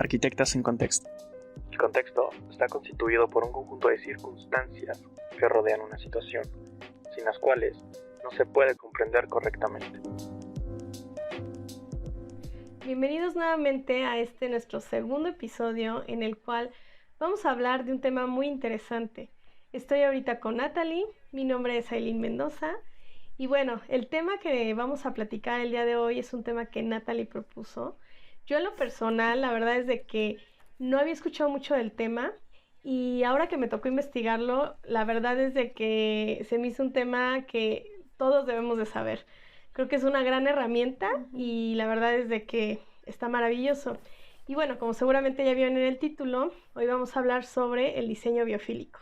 Arquitectas en contexto. El contexto está constituido por un conjunto de circunstancias que rodean una situación, sin las cuales no se puede comprender correctamente. Bienvenidos nuevamente a nuestro segundo episodio en el cual vamos a hablar de un tema muy interesante. Estoy ahorita con Natalie, mi nombre es Ailín Mendoza y bueno, el tema que vamos a platicar el día de hoy es un tema que Natalie propuso. Yo en lo personal, la verdad es de que no había escuchado mucho del tema y ahora que me tocó investigarlo, la verdad es de que se me hizo un tema que todos debemos de saber. Creo que es una gran herramienta y la verdad es de que está maravilloso. Y bueno, como seguramente ya vieron en el título, hoy vamos a hablar sobre el diseño biofílico.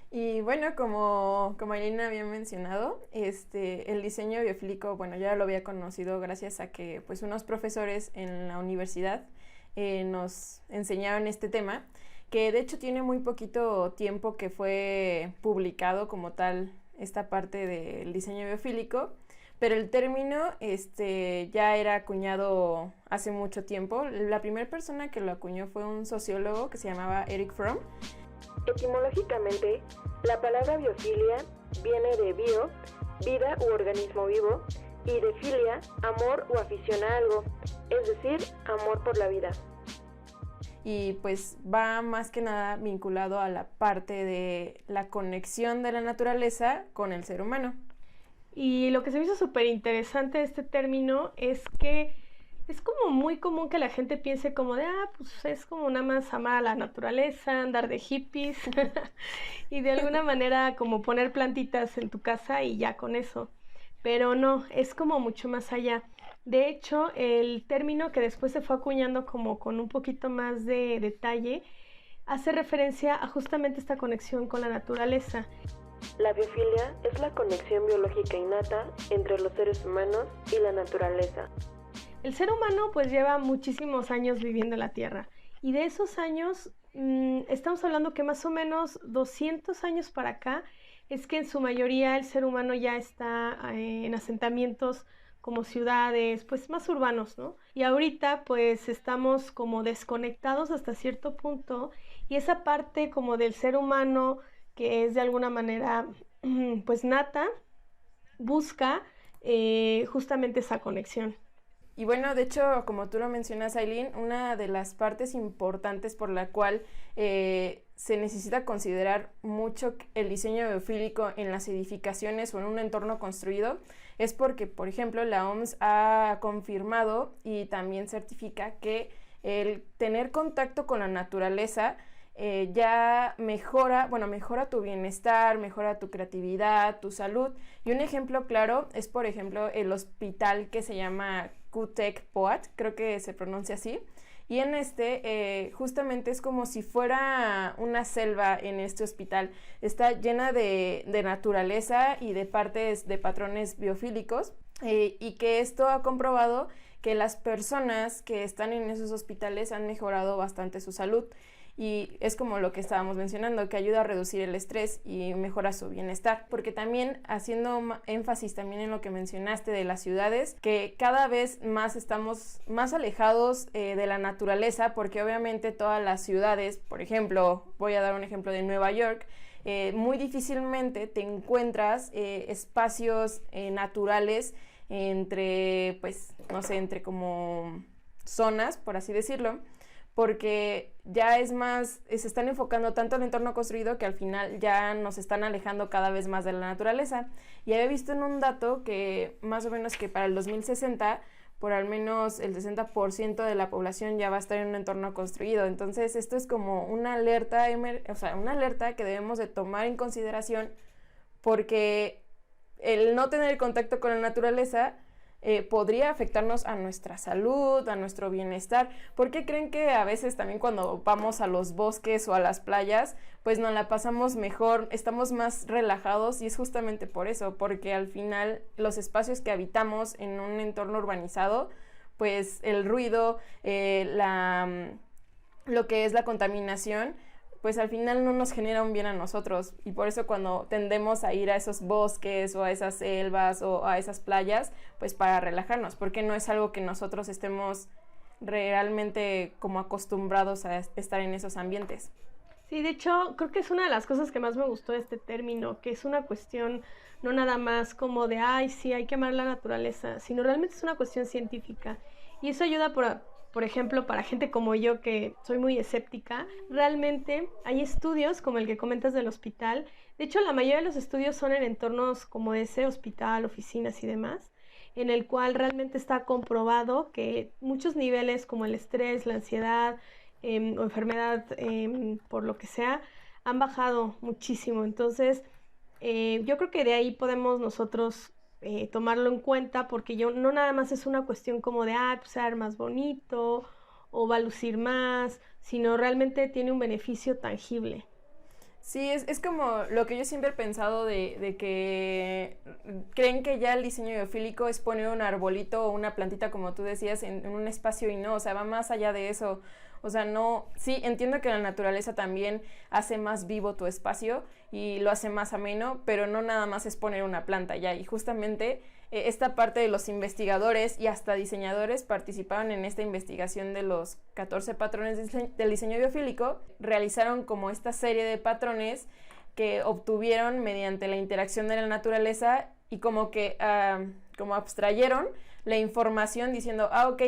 Y bueno, como Ailín había mencionado, el diseño biofílico, bueno, ya lo había conocido gracias a que pues unos profesores en la universidad nos enseñaron este tema, que de hecho tiene muy poquito tiempo que fue publicado como tal esta parte del diseño biofílico, pero el término ya era acuñado hace mucho tiempo. La primera persona que lo acuñó fue un sociólogo que se llamaba Erich Fromm. Etimológicamente, la palabra biofilia viene de bio, vida u organismo vivo, y de filia, amor o afición a algo, es decir, amor por la vida. Y pues va más que nada vinculado a la parte de la conexión de la naturaleza con el ser humano. Y lo que se me hizo súper interesante de este término es que es como muy común que la gente piense como de, pues es como nada más amar a la naturaleza, andar de hippies y de alguna manera como poner plantitas en tu casa y ya con eso. Pero no, es como mucho más allá. De hecho, el término que después se fue acuñando como con un poquito más de detalle hace referencia a justamente esta conexión con la naturaleza. La biofilia es la conexión biológica innata entre los seres humanos y la naturaleza. El ser humano pues lleva muchísimos años viviendo en la Tierra y de esos años estamos hablando que más o menos 200 años para acá es que en su mayoría el ser humano ya está en asentamientos como ciudades, pues más urbanos, ¿no? Y ahorita pues estamos como desconectados hasta cierto punto y esa parte como del ser humano que es de alguna manera pues nata, busca justamente esa conexión. Y bueno, de hecho, como tú lo mencionas, Ailín, una de las partes importantes por la cual se necesita considerar mucho el diseño biofílico en las edificaciones o en un entorno construido es porque, por ejemplo, la OMS ha confirmado y también certifica que el tener contacto con la naturaleza ya mejora tu bienestar, mejora tu creatividad, tu salud. Y un ejemplo claro es, por ejemplo, el hospital que se llama Qutech Poat, creo que se pronuncia así. Y en justamente es como si fuera una selva en este hospital. Está llena de naturaleza y de partes de patrones biofílicos y que esto ha comprobado que las personas que están en esos hospitales han mejorado bastante su salud. Y es como lo que estábamos mencionando, que ayuda a reducir el estrés y mejora su bienestar, porque también haciendo énfasis también en lo que mencionaste de las ciudades, que cada vez más estamos más alejados de la naturaleza, porque obviamente todas las ciudades, por ejemplo, voy a dar un ejemplo de Nueva York, muy difícilmente te encuentras espacios naturales entre, pues, no sé, entre como zonas, por así decirlo, porque ya es más, se están enfocando tanto en el entorno construido que al final ya nos están alejando cada vez más de la naturaleza. Y había visto en un dato que más o menos que para el 2060, por al menos el 60% de la población ya va a estar en un entorno construido. Entonces esto es como una alerta, una alerta que debemos de tomar en consideración porque el no tener contacto con la naturaleza podría afectarnos a nuestra salud, a nuestro bienestar. ¿Por qué creen que a veces también cuando vamos a los bosques o a las playas, pues nos la pasamos mejor, estamos más relajados? Y es justamente por eso, porque al final los espacios que habitamos en un entorno urbanizado, pues el ruido, lo que es la contaminación, pues al final no nos genera un bien a nosotros, y por eso cuando tendemos a ir a esos bosques o a esas selvas o a esas playas, pues para relajarnos, porque no es algo que nosotros estemos realmente como acostumbrados a estar en esos ambientes. Sí, de hecho, creo que es una de las cosas que más me gustó de este término, que es una cuestión no nada más como de, ay, sí, hay que amar la naturaleza, sino realmente es una cuestión científica. Y eso ayuda, por ejemplo, para gente como yo, que soy muy escéptica. Realmente hay estudios como el que comentas del hospital. De hecho, la mayoría de los estudios son en entornos como ese, hospital, oficinas y demás, en el cual realmente está comprobado que muchos niveles como el estrés, la ansiedad, o enfermedad, por lo que sea, han bajado muchísimo. Entonces, yo creo que de ahí podemos nosotros tomarlo en cuenta, porque yo no nada más es una cuestión como de, pues ser más bonito o va a lucir más, sino realmente tiene un beneficio tangible. Sí, es como lo que yo siempre he pensado de que creen que ya el diseño biofílico es poner un arbolito o una plantita, como tú decías, en un espacio, y no, o sea, va más allá de eso. O sea, no, sí, entiendo que la naturaleza también hace más vivo tu espacio y lo hace más ameno, pero no nada más es poner una planta ya. Y justamente esta parte de los investigadores y hasta diseñadores participaron en esta investigación de los 14 patrones del diseño biofílico. Realizaron como esta serie de patrones que obtuvieron mediante la interacción de la naturaleza, y como que como abstrayeron la información diciendo, ok,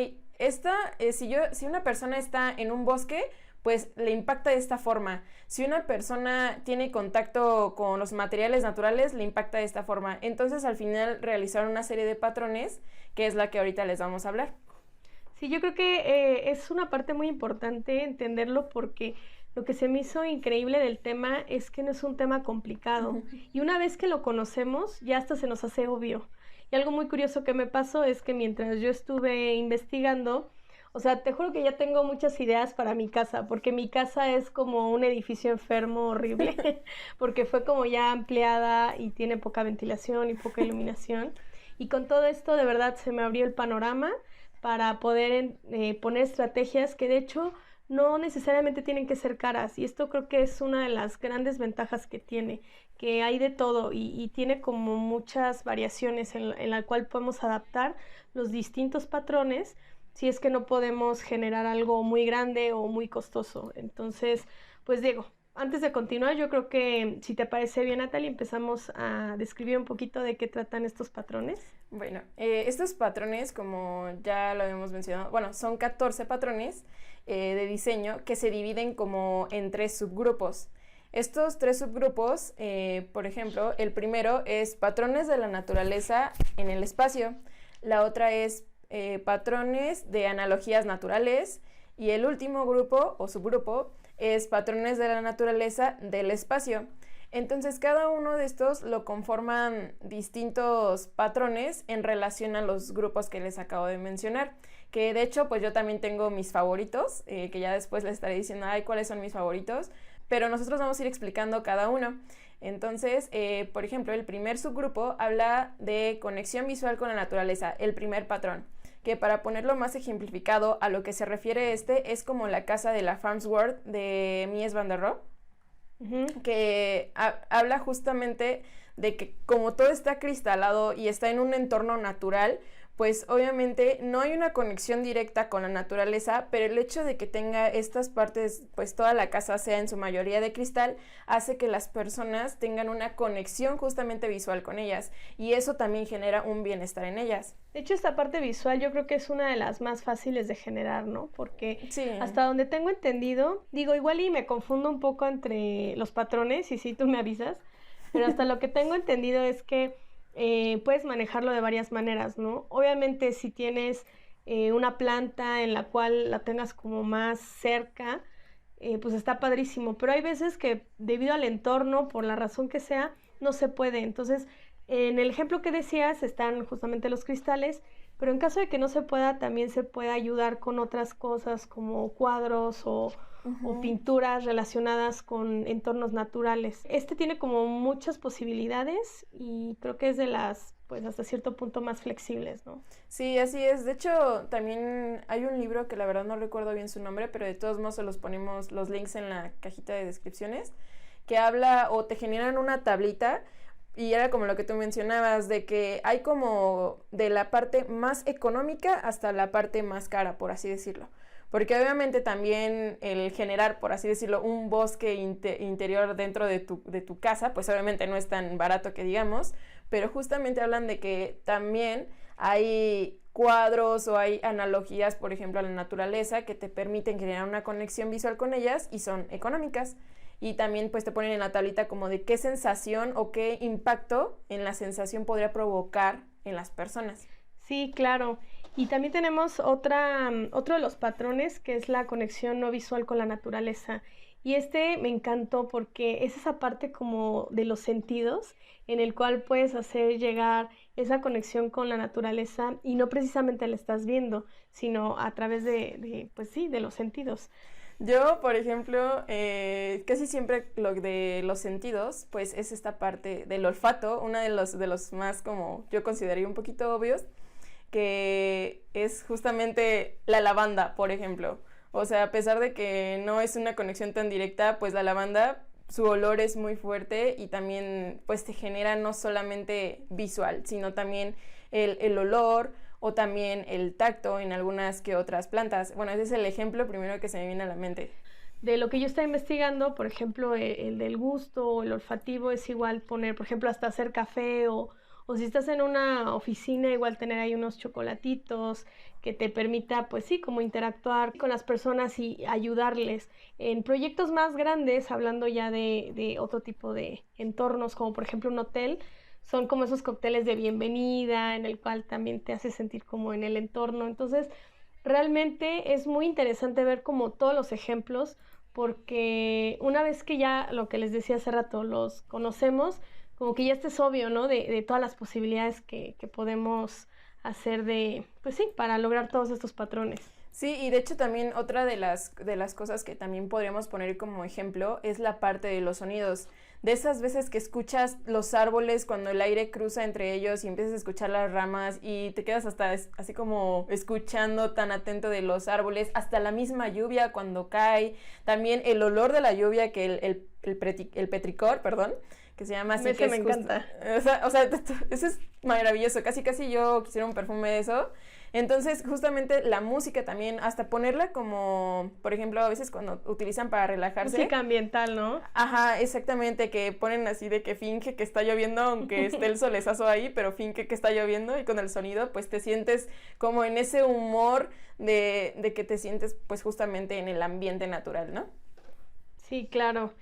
si una persona está en un bosque, pues le impacta de esta forma. Si una persona tiene contacto con los materiales naturales, le impacta de esta forma. Entonces, al final realizaron una serie de patrones, que es la que ahorita les vamos a hablar. Sí, yo creo que es una parte muy importante entenderlo, porque lo que se me hizo increíble del tema es que no es un tema complicado. Y una vez que lo conocemos, ya hasta se nos hace obvio. Y algo muy curioso que me pasó es que mientras yo estuve investigando, o sea, te juro que ya tengo muchas ideas para mi casa, porque mi casa es como un edificio enfermo horrible, porque fue como ya ampliada y tiene poca ventilación y poca iluminación. Y con todo esto, de verdad, se me abrió el panorama para poder poner estrategias que de hecho no necesariamente tienen que ser caras. Y esto creo que es una de las grandes ventajas que tiene, que hay de todo y tiene como muchas variaciones en la cual podemos adaptar los distintos patrones si es que no podemos generar algo muy grande o muy costoso. Entonces, pues Diego, antes de continuar, yo creo que si te parece bien, Natalie, empezamos a describir un poquito de qué tratan estos patrones. Bueno, estos patrones, como ya lo habíamos mencionado, bueno, son 14 patrones de diseño que se dividen como en 3 subgrupos. Estos 3 subgrupos, por ejemplo, el primero es patrones de la naturaleza en el espacio, la otra es patrones de analogías naturales, y el último grupo o subgrupo es patrones de la naturaleza del espacio. Entonces, cada uno de estos lo conforman distintos patrones en relación a los grupos que les acabo de mencionar, que de hecho, pues yo también tengo mis favoritos, que ya después les estaré diciendo, cuáles son mis favoritos, pero nosotros vamos a ir explicando cada uno. Entonces, por ejemplo, el primer subgrupo habla de conexión visual con la naturaleza, el primer patrón, que para ponerlo más ejemplificado a lo que se refiere es como la casa de la Farnsworth de Mies van der Rohe, que habla justamente de que como todo está cristalado y está en un entorno natural, pues obviamente no hay una conexión directa con la naturaleza, pero el hecho de que tenga estas partes, pues toda la casa sea en su mayoría de cristal, hace que las personas tengan una conexión justamente visual con ellas, y eso también genera un bienestar en ellas. De hecho, esta parte visual yo creo que es una de las más fáciles de generar, ¿no? Porque sí, hasta donde tengo entendido, digo, igual y me confundo un poco entre los patrones, y sí, tú me avisas, pero hasta lo que tengo entendido es que puedes manejarlo de varias maneras, ¿no? Obviamente, si tienes una planta en la cual la tengas como más cerca, pues está padrísimo, pero hay veces que debido al entorno, por la razón que sea, no se puede. Entonces, en el ejemplo que decías están justamente los cristales, pero en caso de que no se pueda, también se puede ayudar con otras cosas como cuadros o pinturas relacionadas con entornos naturales. Este tiene como muchas posibilidades y creo que es de las, pues hasta cierto punto, más flexibles, ¿no? Sí, así es. De hecho, también hay un libro que la verdad no recuerdo bien su nombre, pero de todos modos se los ponemos los links en la cajita de descripciones, que habla o te generan una tablita y era como lo que tú mencionabas, de que hay como de la parte más económica hasta la parte más cara, por así decirlo. Porque obviamente también el generar, por así decirlo, un bosque interior dentro de tu casa, pues obviamente no es tan barato que digamos, pero justamente hablan de que también hay cuadros o hay analogías, por ejemplo, a la naturaleza que te permiten generar una conexión visual con ellas y son económicas. Y también pues te ponen en la tablita como de qué sensación o qué impacto en la sensación podría provocar en las personas. Sí, claro. Y también tenemos otro de los patrones que es la conexión no visual con la naturaleza. Y este me encantó porque es esa parte como de los sentidos en el cual puedes hacer llegar esa conexión con la naturaleza y no precisamente la estás viendo, sino a través pues sí, de los sentidos. Yo, por ejemplo, casi siempre lo de los sentidos, pues es esta parte del olfato, uno de los más como yo consideraría un poquito obvios, que es justamente la lavanda, por ejemplo. O sea, a pesar de que no es una conexión tan directa, pues la lavanda, su olor es muy fuerte y también pues te genera no solamente visual, sino también el olor o también el tacto en algunas que otras plantas. Bueno, ese es el ejemplo primero que se me viene a la mente. De lo que yo estaba investigando, por ejemplo, el del gusto o el olfativo es igual poner, por ejemplo, hasta hacer café o si estás en una oficina, igual tener ahí unos chocolatitos que te permita, pues sí, como interactuar con las personas y ayudarles. En proyectos más grandes, hablando ya de otro tipo de entornos, como por ejemplo un hotel, son como esos cócteles de bienvenida, en el cual también te hace sentir como en el entorno. Entonces, realmente es muy interesante ver como todos los ejemplos, porque una vez que ya, lo que les decía hace rato, los conocemos, como que ya es obvio, ¿no? De todas las posibilidades que podemos hacer pues sí, para lograr todos estos patrones. Sí, y de hecho también otra de las cosas que también podríamos poner como ejemplo es la parte de los sonidos. De esas veces que escuchas los árboles cuando el aire cruza entre ellos y empiezas a escuchar las ramas y te quedas hasta así como escuchando tan atento de los árboles, hasta la misma lluvia cuando cae, también el olor de la lluvia que el petricor, perdón, que se llama así. Ese me encanta. O sea, eso es maravilloso, casi yo quisiera un perfume de eso. Entonces, justamente la música también, hasta ponerla como, por ejemplo, a veces cuando utilizan para relajarse. Música ambiental, ¿no? Ajá, exactamente, que ponen así de que finge que está lloviendo, aunque esté el solezazo ahí, pero finge que está lloviendo y con el sonido, pues te sientes como en ese humor de que te sientes, pues justamente en el ambiente natural, ¿no? Sí, claro.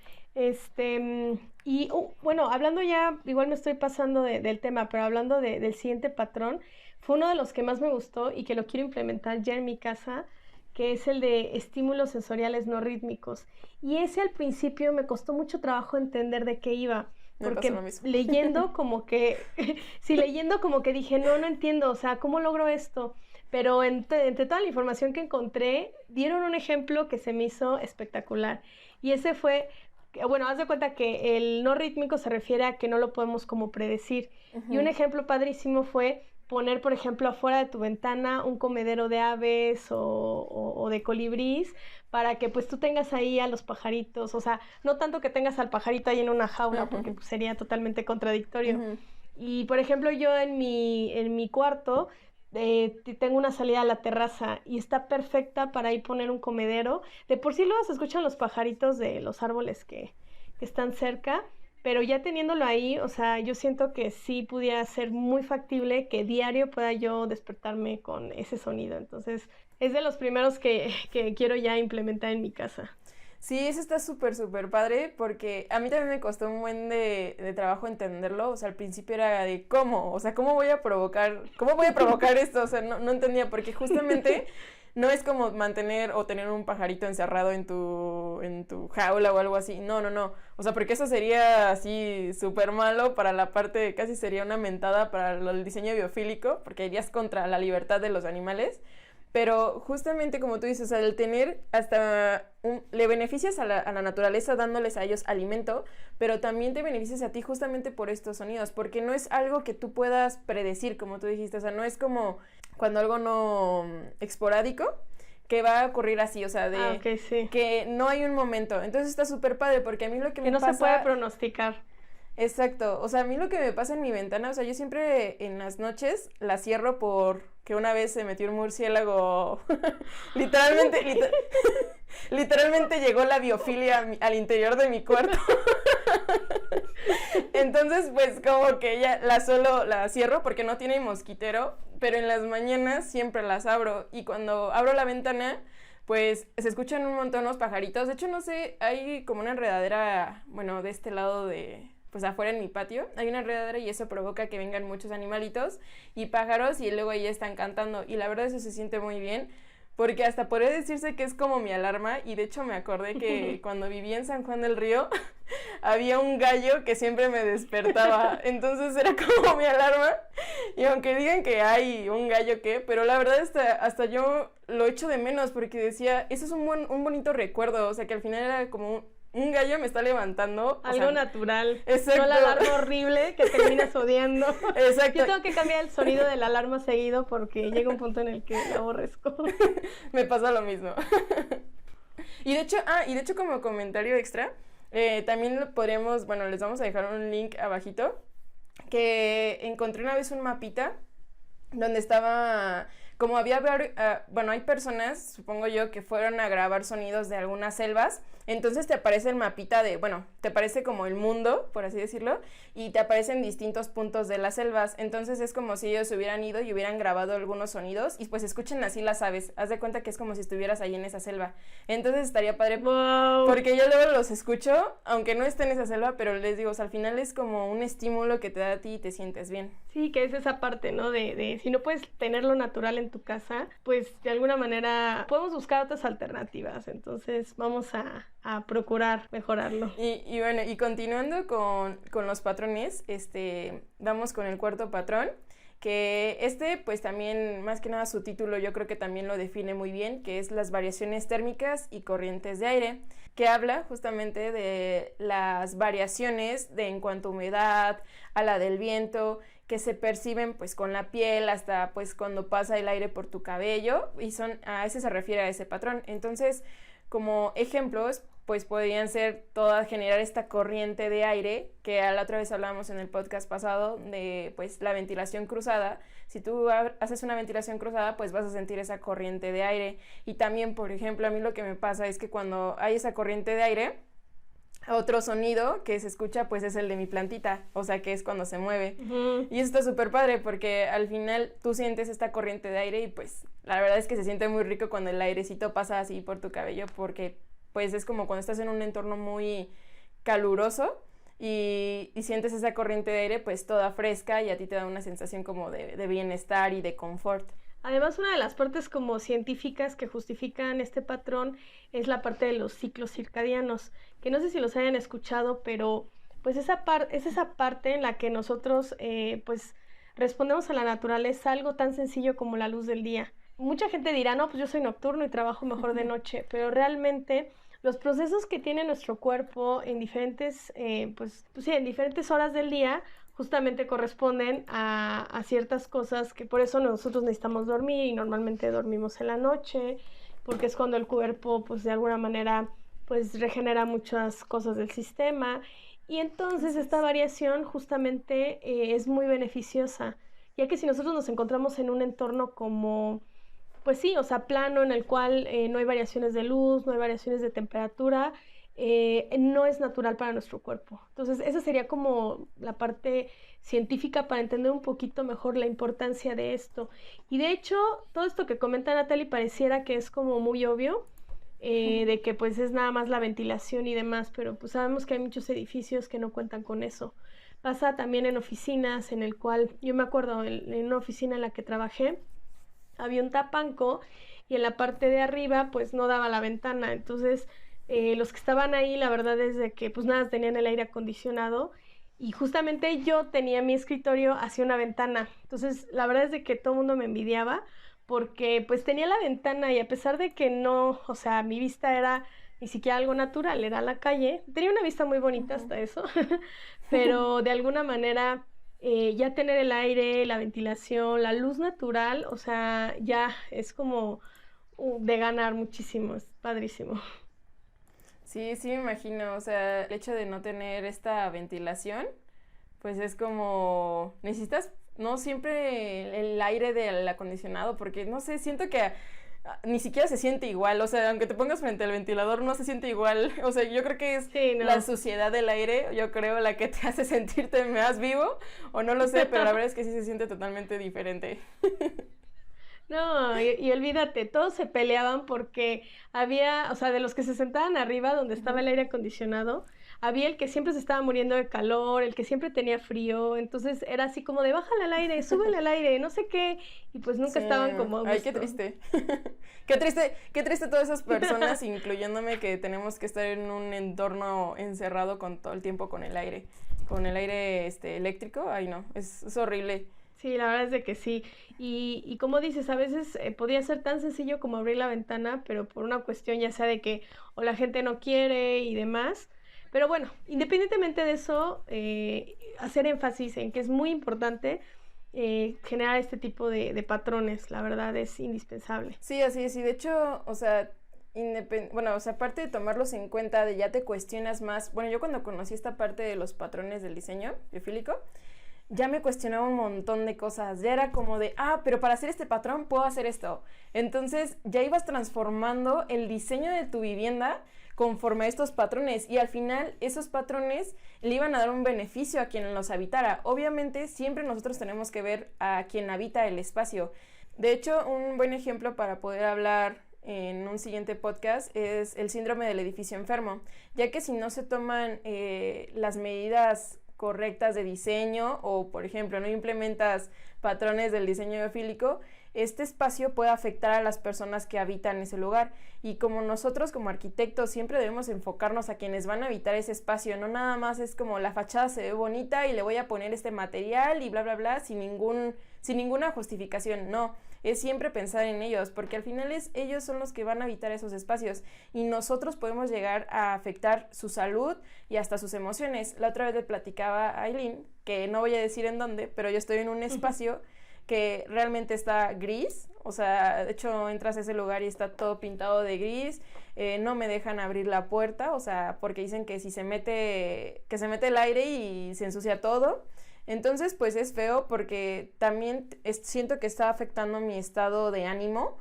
Y bueno, hablando ya, igual me estoy pasando del tema, pero hablando del siguiente patrón, fue uno de los que más me gustó y que lo quiero implementar ya en mi casa, que es el de estímulos sensoriales no rítmicos. Y ese al principio me costó mucho trabajo entender de qué iba, porque leyendo como que, sí, leyendo como que dije, no entiendo, o sea, ¿cómo logro esto? Pero entre toda la información que encontré, dieron un ejemplo que se me hizo espectacular. Y ese fue, bueno, haz de cuenta que el no rítmico se refiere a que no lo podemos como predecir. Uh-huh. Y un ejemplo padrísimo fue poner, por ejemplo, afuera de tu ventana un comedero de aves o de colibrís para que pues tú tengas ahí a los pajaritos. O sea, no tanto que tengas al pajarito ahí en una jaula, uh-huh, porque pues, sería totalmente contradictorio. Uh-huh. Y, por ejemplo, yo en mi cuarto tengo una salida a la terraza y está perfecta para ahí poner un comedero. De por sí luego se escuchan los pajaritos de los árboles que están cerca, pero ya teniéndolo ahí, o sea, yo siento que sí pudiera ser muy factible que diario pueda yo despertarme con ese sonido. Entonces, es de los primeros que quiero ya implementar en mi casa. Sí, eso está súper padre, porque a mí también me costó un buen de trabajo entenderlo. O sea, al principio era de ¿cómo? O sea, ¿cómo voy a provocar esto? O sea, no entendía, porque justamente no es como mantener o tener un pajarito encerrado en tu jaula o algo así. No. O sea, porque eso sería así súper malo para la parte, casi sería una mentada para el diseño biofílico, porque irías contra la libertad de los animales. Pero justamente como tú dices, o sea, el tener le beneficias a la naturaleza dándoles a ellos alimento, pero también te beneficias a ti justamente por estos sonidos, porque no es algo que tú puedas predecir, como tú dijiste, o sea, no es como cuando algo no esporádico, que va a ocurrir así, o sea, sí, que no hay un momento. Entonces está súper padre, porque a mí lo que me pasa... pasa... Que no se puede pronosticar. Exacto, o sea, a mí lo que me pasa en mi ventana, o sea, yo siempre en las noches la cierro porque una vez se metió un murciélago, literalmente llegó la biofilia al interior de mi cuarto. Entonces, pues como que ya solo la cierro porque no tiene mosquitero, pero en las mañanas siempre las abro y cuando abro la ventana, pues se escuchan un montón los pajaritos. De hecho, no sé, hay como una enredadera, bueno, de este lado pues afuera en mi patio, hay una enredadera y eso provoca que vengan muchos animalitos y pájaros y luego ahí están cantando y la verdad eso se siente muy bien. Porque hasta podría decirse que es como mi alarma y de hecho me acordé que cuando vivía en San Juan del Río había un gallo que siempre me despertaba, entonces era como mi alarma y aunque digan que hay un gallo pero la verdad hasta yo lo echo de menos porque decía, eso es un bonito recuerdo, o sea que al final era como un gallo me está levantando. Algo natural. Exacto. No la alarma horrible que terminas odiando. Exacto. Yo tengo que cambiar el sonido de la alarma seguido porque llega un punto en el que la aborrezco. Me pasa lo mismo. Y de hecho como comentario extra, también lo podríamos, bueno, les vamos a dejar un link abajito, que encontré una vez un mapita donde estaba, como había, bueno, hay personas, supongo yo, que fueron a grabar sonidos de algunas selvas, entonces te aparece el mapita te aparece como el mundo, por así decirlo, y te aparecen distintos puntos de las selvas, entonces es como si ellos hubieran ido y hubieran grabado algunos sonidos, y pues escuchen así las aves, haz de cuenta que es como si estuvieras ahí en esa selva, entonces estaría padre, wow. Porque yo luego los escucho, aunque no esté en esa selva, pero les digo, o sea, al final es como un estímulo que te da a ti y te sientes bien. Sí, que es esa parte, ¿no? De si no puedes tenerlo natural en tu casa, pues de alguna manera podemos buscar otras alternativas, entonces vamos a procurar mejorarlo. Y bueno, y continuando con los patrones, vamos con el cuarto patrón, que pues también, más que nada su título yo creo que también lo define muy bien, que es las variaciones térmicas y corrientes de aire, que habla justamente de las variaciones en cuanto a humedad, a la del viento, que se perciben pues con la piel hasta pues cuando pasa el aire por tu cabello y a ese se refiere a ese patrón. Entonces, como ejemplos, pues podrían ser generar esta corriente de aire, que la otra vez hablábamos en el podcast pasado de pues la ventilación cruzada. Si tú haces una ventilación cruzada, pues vas a sentir esa corriente de aire. Y también, por ejemplo, a mí lo que me pasa es que cuando hay esa corriente de aire, otro sonido que se escucha pues es el de mi plantita, o sea que es cuando se mueve. Uh-huh. Y eso está súper padre porque al final tú sientes esta corriente de aire y pues la verdad es que se siente muy rico cuando el airecito pasa así por tu cabello porque pues es como cuando estás en un entorno muy caluroso y sientes esa corriente de aire pues toda fresca y a ti te da una sensación como de bienestar y de confort. Además, una de las partes como científicas que justifican este patrón es la parte de los ciclos circadianos, que no sé si los hayan escuchado, pero pues es esa parte en la que nosotros pues respondemos a la naturaleza, algo tan sencillo como la luz del día. Mucha gente dirá, no, pues yo soy nocturno y trabajo mejor de noche, pero realmente los procesos que tiene nuestro cuerpo en diferentes, en diferentes horas del día justamente corresponden a ciertas cosas que por eso nosotros necesitamos dormir y normalmente dormimos en la noche, porque es cuando el cuerpo pues de alguna manera pues regenera muchas cosas del sistema y entonces esta variación justamente es muy beneficiosa, ya que si nosotros nos encontramos en un entorno como pues sí, o sea, plano en el cual no hay variaciones de luz, no hay variaciones de temperatura, no es natural para nuestro cuerpo. Entonces, esa sería como la parte científica para entender un poquito mejor la importancia de esto. Y de hecho, todo esto que comenta Natalie pareciera que es como muy obvio, de que pues es nada más la ventilación y demás, pero pues sabemos que hay muchos edificios que no cuentan con eso. Pasa también en oficinas, en el cual, yo me acuerdo, en una oficina en la que trabajé, había un tapanco y en la parte de arriba pues no daba la ventana, entonces los que estaban ahí la verdad es de que pues nada, tenían el aire acondicionado y justamente yo tenía mi escritorio hacia una ventana, entonces la verdad es de que todo el mundo me envidiaba porque pues tenía la ventana y a pesar de que no, o sea, mi vista era ni siquiera algo natural, era la calle, tenía una vista muy bonita hasta eso, pero de alguna manera ya tener el aire, la ventilación, la luz natural, o sea, ya es como de ganar muchísimo, es padrísimo. Sí, sí me imagino, o sea, el hecho de no tener esta ventilación, pues es como, necesitas no siempre el aire del acondicionado, porque no sé, siento que ni siquiera se siente igual, o sea, aunque te pongas frente al ventilador no se siente igual, o sea, yo creo que es Sí, no. la suciedad del aire, yo creo, la que te hace sentirte más vivo, o no lo sé, pero la verdad es que sí se siente totalmente diferente. No, y olvídate, todos se peleaban porque había, o sea, de los que se sentaban arriba donde estaba Ujú. el aire acondicionado, había el que siempre se estaba muriendo de calor, el que siempre tenía frío, entonces era así como de bájale al aire, súbele al aire, no sé qué, y pues nunca Sí, estaban como a ay, qué gusto. triste. Qué triste todas esas personas, incluyéndome, que tenemos que estar en un entorno encerrado con todo el tiempo con el aire eléctrico. Ay, no, es horrible. Sí, la verdad es de que sí. Y como dices, a veces podía ser tan sencillo como abrir la ventana, pero por una cuestión ya sea de que o la gente no quiere y demás. Pero bueno, independientemente de eso, hacer énfasis en que es muy importante generar este tipo de patrones, la verdad es indispensable. Sí, así es. Y de hecho, o sea, bueno, o sea, aparte de tomarlos en cuenta, de ya te cuestionas más. Bueno, yo cuando conocí esta parte de los patrones del diseño biofílico, ya me cuestionaba un montón de cosas. Ya era como de, pero para hacer este patrón puedo hacer esto. Entonces ya ibas transformando el diseño de tu vivienda conforme a estos patrones, y al final esos patrones le iban a dar un beneficio a quien los habitara. Obviamente siempre nosotros tenemos que ver a quien habita el espacio. De hecho, un buen ejemplo para poder hablar en un siguiente podcast es el síndrome del edificio enfermo, ya que si no se toman las medidas correctas de diseño, o por ejemplo no implementas patrones del diseño biofílico, este espacio puede afectar a las personas que habitan ese lugar. Y como nosotros como arquitectos siempre debemos enfocarnos a quienes van a habitar ese espacio, no nada más es como la fachada se ve bonita y le voy a poner este material y bla bla bla sin ninguna justificación. No, es siempre pensar en ellos, porque al final ellos son los que van a habitar esos espacios, y nosotros podemos llegar a afectar su salud y hasta sus emociones. La otra vez le platicaba a Aileen, que no voy a decir en dónde, pero yo estoy en un espacio que realmente está gris, o sea, de hecho entras a ese lugar y está todo pintado de gris, no me dejan abrir la puerta, o sea, porque dicen que si se mete el aire y se ensucia todo. Entonces, pues es feo, porque también siento que está afectando mi estado de ánimo,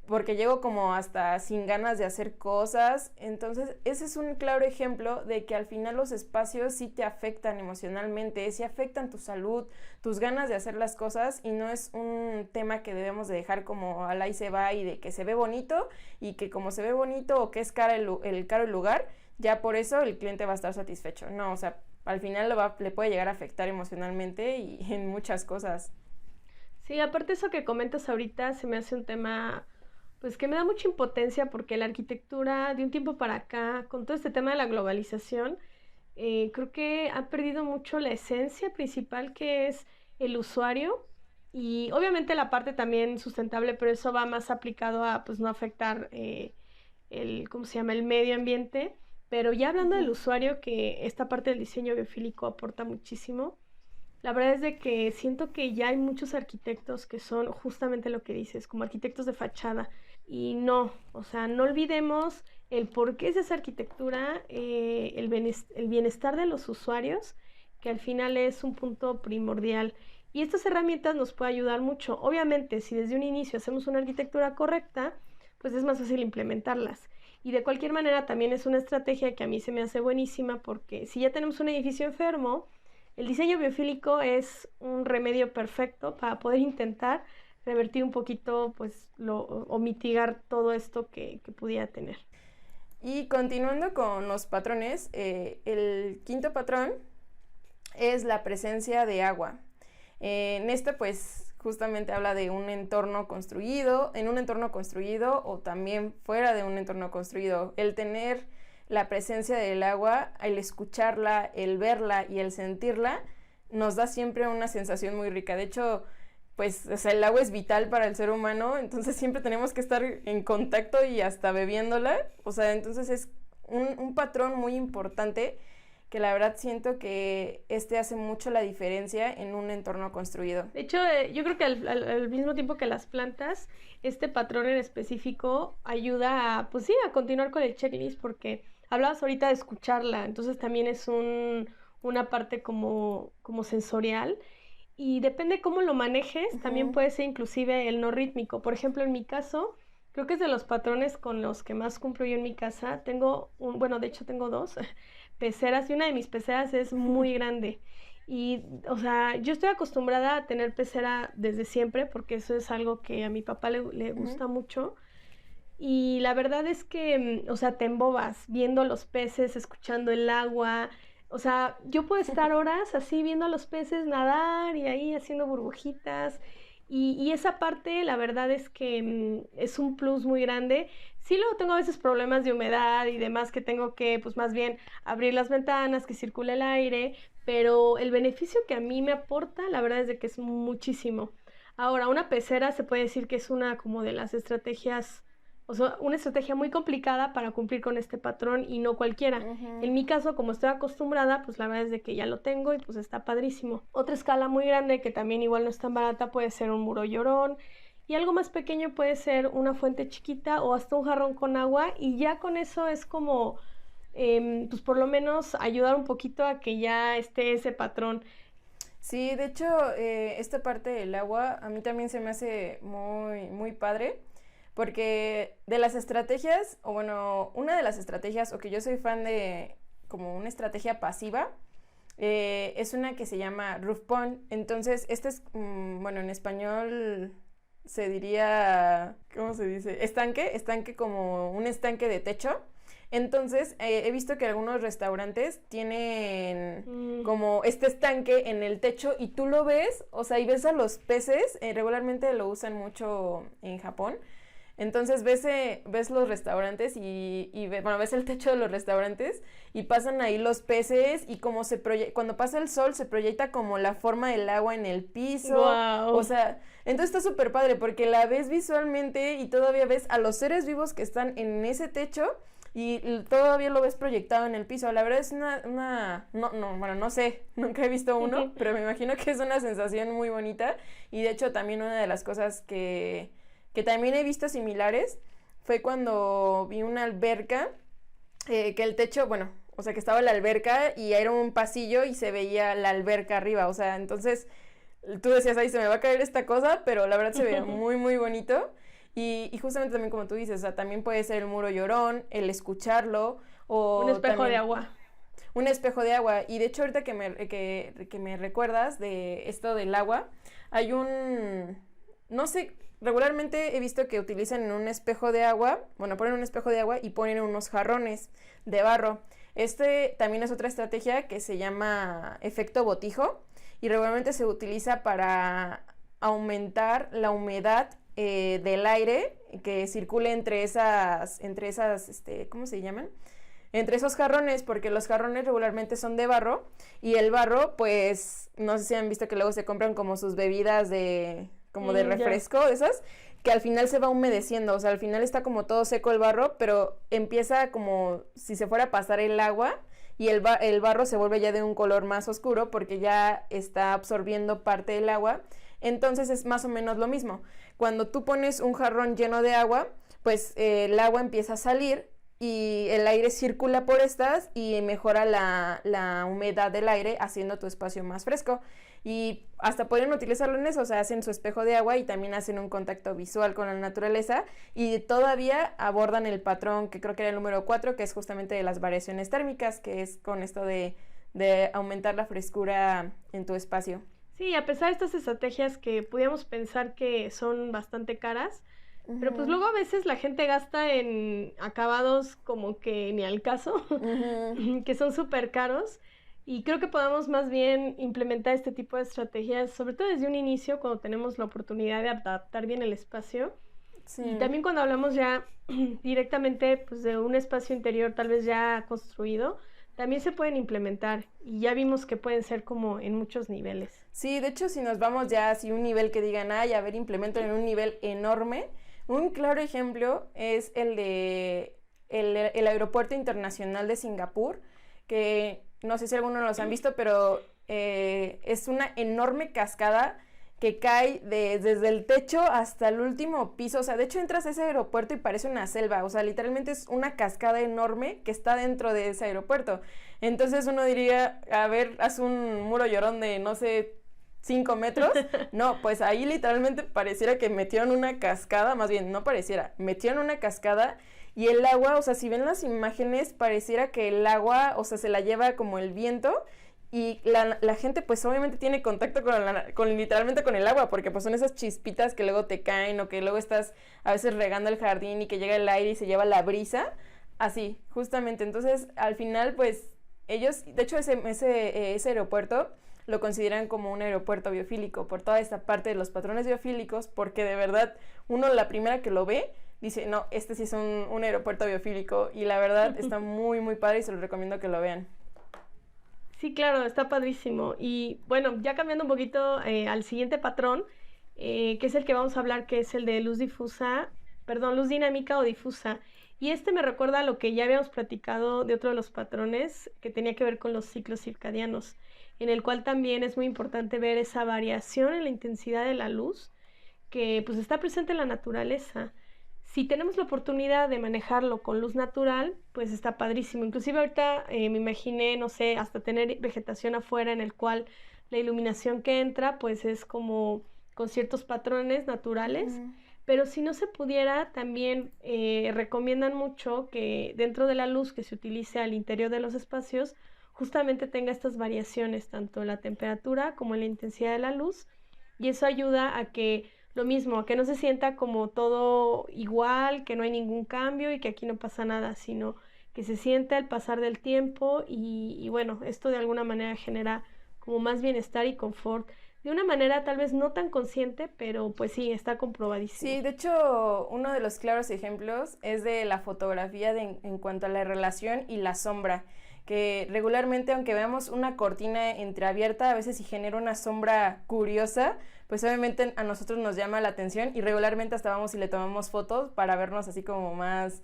porque llego como hasta sin ganas de hacer cosas. Entonces ese es un claro ejemplo de que al final los espacios sí te afectan emocionalmente, sí afectan tu salud, tus ganas de hacer las cosas, y no es un tema que debemos de dejar como al ahí se va, y de que se ve bonito, y que como se ve bonito o que es caro el lugar, ya por eso el cliente va a estar satisfecho. No, o sea, al final le puede llegar a afectar emocionalmente y en muchas cosas. Sí, aparte eso que comentas ahorita se me hace un tema pues que me da mucha impotencia, porque la arquitectura de un tiempo para acá, con todo este tema de la globalización, creo que ha perdido mucho la esencia principal, que es el usuario, y obviamente la parte también sustentable, pero eso va más aplicado a pues no afectar ¿cómo se llama?, el medio ambiente. Pero ya hablando del usuario, que esta parte del diseño biofílico aporta muchísimo, la verdad es de que siento que ya hay muchos arquitectos que son justamente lo que dices, como arquitectos de fachada. Y no, o sea, no olvidemos el por qué es esa arquitectura, el bienestar de los usuarios, que al final es un punto primordial. Y estas herramientas nos pueden ayudar mucho. Obviamente, si desde un inicio hacemos una arquitectura correcta, pues es más fácil implementarlas. Y de cualquier manera también es una estrategia que a mí se me hace buenísima, porque si ya tenemos un edificio enfermo, el diseño biofílico es un remedio perfecto para poder intentar revertir un poquito pues o mitigar todo esto que pudiera tener. Y continuando con los patrones, el quinto patrón es la presencia de agua. En este pues justamente habla de un entorno construido, en un entorno construido o también fuera de un entorno construido. El tener la presencia del agua, el escucharla, el verla y el sentirla, nos da siempre una sensación muy rica. De hecho, pues, o sea, el agua es vital para el ser humano, entonces siempre tenemos que estar en contacto y hasta bebiéndola. O sea, entonces es un patrón muy importante, que la verdad siento que hace mucho la diferencia en un entorno construido. De hecho, yo creo que al mismo tiempo que las plantas, este patrón en específico ayuda a, pues sí, a continuar con el checklist, porque hablabas ahorita de escucharla, entonces también es una parte como sensorial. Y depende cómo lo manejes, también puede ser inclusive el no rítmico. Por ejemplo, en mi caso, creo que es de los patrones con los que más cumplo yo en mi casa. De hecho tengo dos peceras y una de mis peceras es muy grande. Y, o sea, yo estoy acostumbrada a tener pecera desde siempre porque eso es algo que a mi papá le gusta mucho. Y la verdad es que, o sea, te embobas viendo los peces, escuchando el agua. O sea, yo puedo estar horas así viendo a los peces nadar y ahí haciendo burbujitas. Y esa parte, la verdad es que es un plus muy grande. Sí, luego tengo a veces problemas de humedad y demás que tengo que, pues más bien, abrir las ventanas, que circule el aire, pero el beneficio que a mí me aporta, la verdad es de que es muchísimo. Ahora, una pecera se puede decir que es una como de las estrategias, o sea, una estrategia muy complicada para cumplir con este patrón y no cualquiera. En mi caso, como estoy acostumbrada, pues la verdad es de que ya lo tengo y pues está padrísimo. Otra escala muy grande que también igual no es tan barata puede ser un muro llorón y algo más pequeño puede ser una fuente chiquita o hasta un jarrón con agua y ya con eso es como, pues por lo menos ayudar un poquito a que ya esté ese patrón. Sí, de hecho, esta parte del agua a mí también se me hace muy, muy padre. Porque de las estrategias, o bueno, una de las estrategias, o que yo soy fan de como una estrategia pasiva, es una que se llama roof pond. Entonces, esta es, bueno, en español se diría, ¿cómo se dice? Estanque como un estanque de techo. Entonces, he visto que algunos restaurantes tienen como este estanque en el techo y tú lo ves, o sea, y ves a los peces, regularmente lo usan mucho en Japón. Entonces ves los restaurantes ves el techo de los restaurantes y pasan ahí los peces y como cuando pasa el sol se proyecta como la forma del agua en el piso. Wow. O sea, entonces está súper padre porque la ves visualmente y todavía ves a los seres vivos que están en ese techo y todavía lo ves proyectado en el piso. La verdad es no sé, nunca he visto uno, pero me imagino que es una sensación muy bonita y de hecho también una de las cosas que también he visto similares fue cuando vi una alberca, que el techo, bueno, o sea que estaba la alberca y era un pasillo y se veía la alberca arriba, o sea, entonces tú decías, ahí se me va a caer esta cosa, pero la verdad se veía muy, muy bonito y justamente también como tú dices, o sea, también puede ser el muro llorón, el escucharlo o un espejo también, de agua. Un espejo de agua y de hecho ahorita que me recuerdas de esto del agua, hay no sé, regularmente he visto que utilizan en un espejo de agua, ponen un espejo de agua y ponen unos jarrones de barro. Este también es otra estrategia que se llama efecto botijo y regularmente se utiliza para aumentar la humedad del aire que circule entre esas, ¿cómo se llaman? Entre esos jarrones, porque los jarrones regularmente son de barro y el barro, pues, no sé si han visto que luego se compran como sus bebidas de refresco, de esas, que al final se va humedeciendo, o sea, al final está como todo seco el barro, pero empieza como si se fuera a pasar el agua y el barro se vuelve ya de un color más oscuro porque ya está absorbiendo parte del agua, entonces es más o menos lo mismo. Cuando tú pones un jarrón lleno de agua, pues el agua empieza a salir y el aire circula por estas y mejora la humedad del aire haciendo tu espacio más fresco. Y hasta pueden utilizarlo en eso, o sea, hacen su espejo de agua y también hacen un contacto visual con la naturaleza y todavía abordan el patrón que creo que era el número 4, que es justamente de las variaciones térmicas, que es con esto de aumentar la frescura en tu espacio. Sí, a pesar de estas estrategias que pudiéramos pensar que son bastante caras, pero pues luego a veces la gente gasta en acabados como que ni al caso, que son súper caros. Y creo que podamos más bien implementar este tipo de estrategias, sobre todo desde un inicio, cuando tenemos la oportunidad de adaptar bien el espacio. Sí. Y también cuando hablamos ya directamente pues, de un espacio interior tal vez ya construido, también se pueden implementar. Y ya vimos que pueden ser como en muchos niveles. Sí, de hecho, si nos vamos ya así un nivel que digan, a ver, implemento en un nivel enorme, un claro ejemplo es el de el Aeropuerto Internacional de Singapur, que no sé si algunos los han visto, pero es una enorme cascada que cae desde el techo hasta el último piso. O sea, de hecho entras a ese aeropuerto y parece una selva. O sea, literalmente es una cascada enorme que está dentro de ese aeropuerto. Entonces uno diría, a ver, haz un muro llorón de, no sé, 5 metros. No, pues ahí literalmente pareciera que metieron una cascada, más bien, no pareciera, metieron una cascada y el agua, o sea, si ven las imágenes, pareciera que el agua, o sea, se la lleva como el viento. Y la gente pues obviamente tiene contacto con literalmente con el agua, porque pues son esas chispitas que luego te caen o que luego estás a veces regando el jardín y que llega el aire y se lleva la brisa, así, justamente. Entonces al final pues ellos, de hecho ese aeropuerto lo consideran como un aeropuerto biofílico por toda esta parte de los patrones biofílicos, porque de verdad uno la primera que lo ve dice, no, este sí es un aeropuerto biofílico, y la verdad está muy muy padre y se lo recomiendo que lo vean. Sí, claro, está padrísimo. Y bueno, ya cambiando un poquito al siguiente patrón, que es el que vamos a hablar, que es el de luz dinámica o difusa. Y este me recuerda a lo que ya habíamos platicado de otro de los patrones que tenía que ver con los ciclos circadianos, en el cual también es muy importante ver esa variación en la intensidad de la luz que pues está presente en la naturaleza. Si tenemos la oportunidad de manejarlo con luz natural, pues está padrísimo. Inclusive ahorita me imaginé, no sé, hasta tener vegetación afuera en el cual la iluminación que entra pues es como con ciertos patrones naturales. Pero si no se pudiera, también recomiendan mucho que dentro de la luz que se utilice al interior de los espacios justamente tenga estas variaciones, tanto en la temperatura como en la intensidad de la luz. Y eso ayuda a que lo mismo, a que no se sienta como todo igual, que no hay ningún cambio y que aquí no pasa nada, sino que se sienta el pasar del tiempo y bueno, esto de alguna manera genera como más bienestar y confort, de una manera tal vez no tan consciente, pero pues sí, está comprobadísimo. Sí, de hecho, uno de los claros ejemplos es de la fotografía en cuanto a la relación y la sombra, que regularmente, aunque veamos una cortina entreabierta, a veces si genera una sombra curiosa, pues obviamente a nosotros nos llama la atención y regularmente hasta vamos y le tomamos fotos para vernos así como más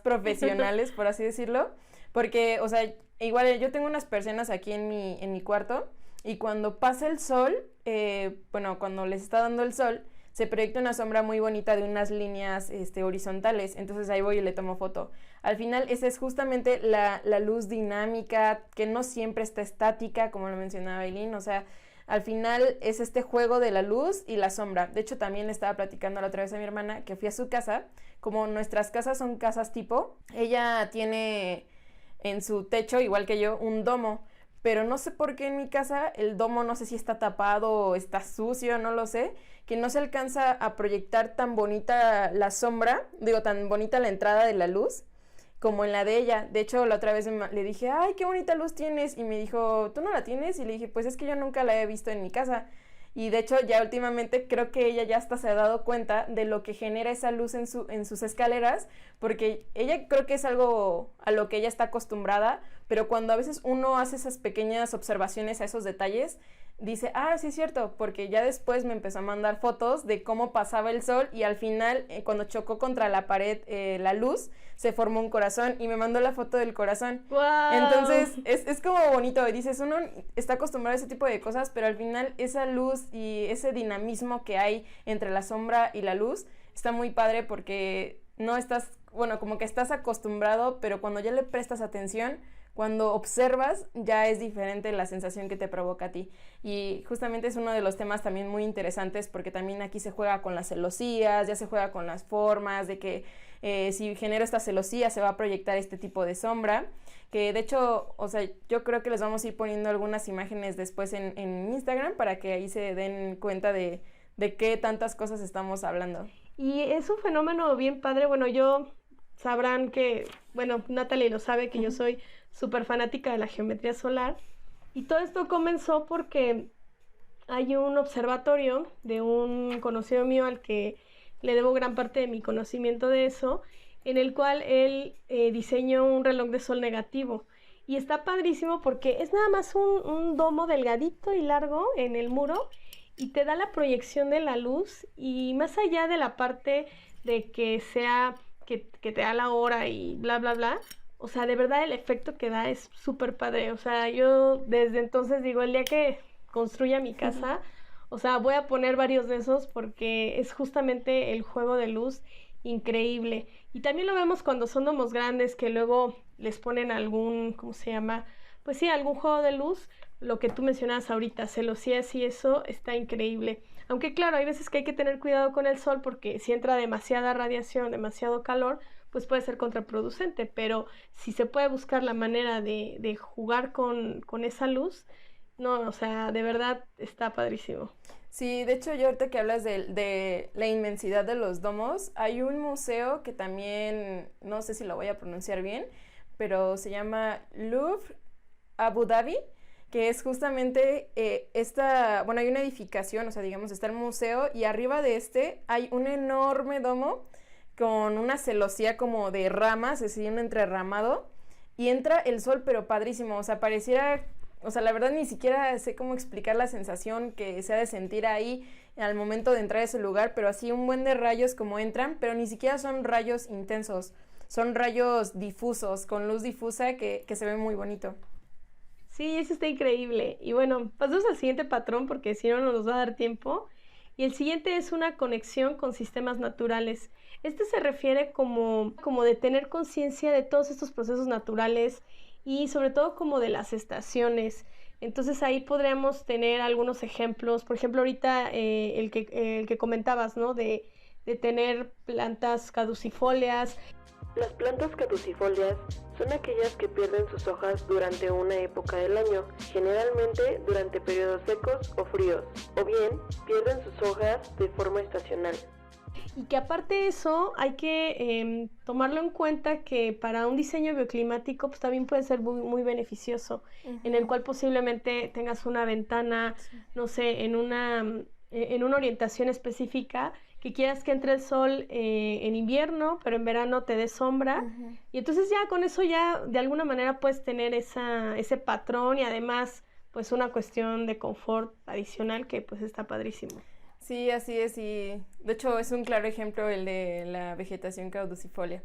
profesionales, por así decirlo, porque, o sea, igual yo tengo unas persianas aquí en mi cuarto y cuando pasa el sol, cuando les está dando el sol, se proyecta una sombra muy bonita de unas líneas horizontales, entonces ahí voy y le tomo foto. Al final esa es justamente la luz dinámica, que no siempre está estática, como lo mencionaba Aileen, o sea, al final es este juego de la luz y la sombra. De hecho, también le estaba platicando la otra vez a mi hermana que fui a su casa, como nuestras casas son casas tipo, ella tiene en su techo, igual que yo, un domo, pero no sé por qué en mi casa el domo no sé si está tapado o está sucio, no lo sé, que no se alcanza a proyectar tan bonita la sombra, tan bonita la entrada de la luz como en la de ella. De hecho, la otra vez le dije, ay, qué bonita luz tienes, y me dijo, ¿tú no la tienes? Y le dije, pues es que yo nunca la he visto en mi casa. Y de hecho, ya últimamente creo que ella ya hasta se ha dado cuenta de lo que genera esa luz en sus escaleras, porque ella creo que es algo a lo que ella está acostumbrada, pero cuando a veces uno hace esas pequeñas observaciones a esos detalles, dice, ah, sí es cierto, porque ya después me empezó a mandar fotos de cómo pasaba el sol y al final, cuando chocó contra la pared la luz, se formó un corazón y me mandó la foto del corazón. ¡Wow! Entonces, es como bonito, y dices, uno está acostumbrado a ese tipo de cosas, pero al final esa luz y ese dinamismo que hay entre la sombra y la luz está muy padre porque no estás, como que estás acostumbrado, pero cuando ya le prestas atención, cuando observas, ya es diferente la sensación que te provoca a ti. Y justamente es uno de los temas también muy interesantes, porque también aquí se juega con las celosías, ya se juega con las formas, de que si genero esta celosía se va a proyectar este tipo de sombra, que de hecho, o sea, yo creo que les vamos a ir poniendo algunas imágenes después en Instagram para que ahí se den cuenta de qué tantas cosas estamos hablando. Y es un fenómeno bien padre. Bueno, sabrán que, Natalie lo sabe, que yo soy súper fanática de la geometría solar, y todo esto comenzó porque hay un observatorio de un conocido mío al que le debo gran parte de mi conocimiento de eso, en el cual él diseñó un reloj de sol negativo, y está padrísimo porque es nada más un domo delgadito y largo en el muro, y te da la proyección de la luz, y más allá de la parte de que sea que te da la hora y bla bla bla, o sea, de verdad el efecto que da es súper padre. O sea, yo desde entonces digo, el día que construya mi casa, O sea, voy a poner varios de esos porque es justamente el juego de luz increíble. Y también lo vemos cuando son domos grandes que luego les ponen algún, ¿cómo se llama? Pues sí, algún juego de luz. Lo que tú mencionabas ahorita, celosías y eso está increíble. Aunque claro, hay veces que hay que tener cuidado con el sol porque si entra demasiada radiación, demasiado calor, pues puede ser contraproducente. Pero si se puede buscar la manera de jugar con esa luz, no, o sea, de verdad está padrísimo. Sí, de hecho, yo ahorita que hablas de la inmensidad de los domos, hay un museo que también, no sé si lo voy a pronunciar bien, pero se llama Louvre Abu Dhabi, que es justamente bueno, hay una edificación, o sea, digamos, está el museo y arriba de hay un enorme domo con una celosía como de ramas, es decir, un entrerramado, y entra el sol, pero padrísimo, o sea, pareciera... O sea, la verdad ni siquiera sé cómo explicar la sensación que se ha de sentir ahí al momento de entrar a ese lugar, pero así un buen de rayos como entran, pero ni siquiera son rayos intensos, son rayos difusos, con luz difusa que se ve muy bonito. Sí, eso está increíble. Y bueno, pasamos al siguiente patrón porque si no, no nos va a dar tiempo. Y el siguiente es una conexión con sistemas naturales. Este se refiere como de tener conciencia de todos estos procesos naturales y sobre todo como de las estaciones. Entonces ahí podríamos tener algunos ejemplos. Por ejemplo, ahorita el que comentabas, ¿no? De tener plantas caducifolias. Las plantas caducifolias son aquellas que pierden sus hojas durante una época del año, generalmente durante periodos secos o fríos, o bien pierden sus hojas de forma estacional. Y que aparte de eso hay que tomarlo en cuenta que para un diseño bioclimático pues también puede ser muy, muy beneficioso, en el cual posiblemente tengas una ventana, no sé, en una orientación específica, que quieras que entre el sol en invierno, pero en verano te dé sombra. Y entonces ya con eso ya de alguna manera puedes tener ese patrón y además pues una cuestión de confort adicional que pues está padrísimo. Sí, así es, y de hecho es un claro ejemplo el de la vegetación caducifolia.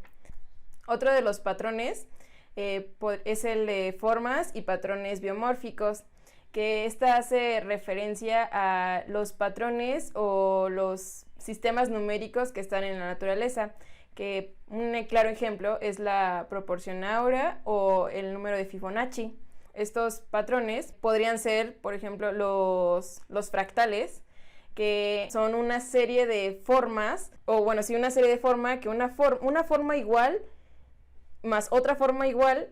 Otro de los patrones es el de formas y patrones biomórficos, que esta hace referencia a los patrones o los sistemas numéricos que están en la naturaleza, que un claro ejemplo es la proporción Áurea o el número de Fibonacci. Estos patrones podrían ser, por ejemplo, los fractales, que son una serie de formas, o bueno, sí, una serie de formas que una forma igual más otra forma igual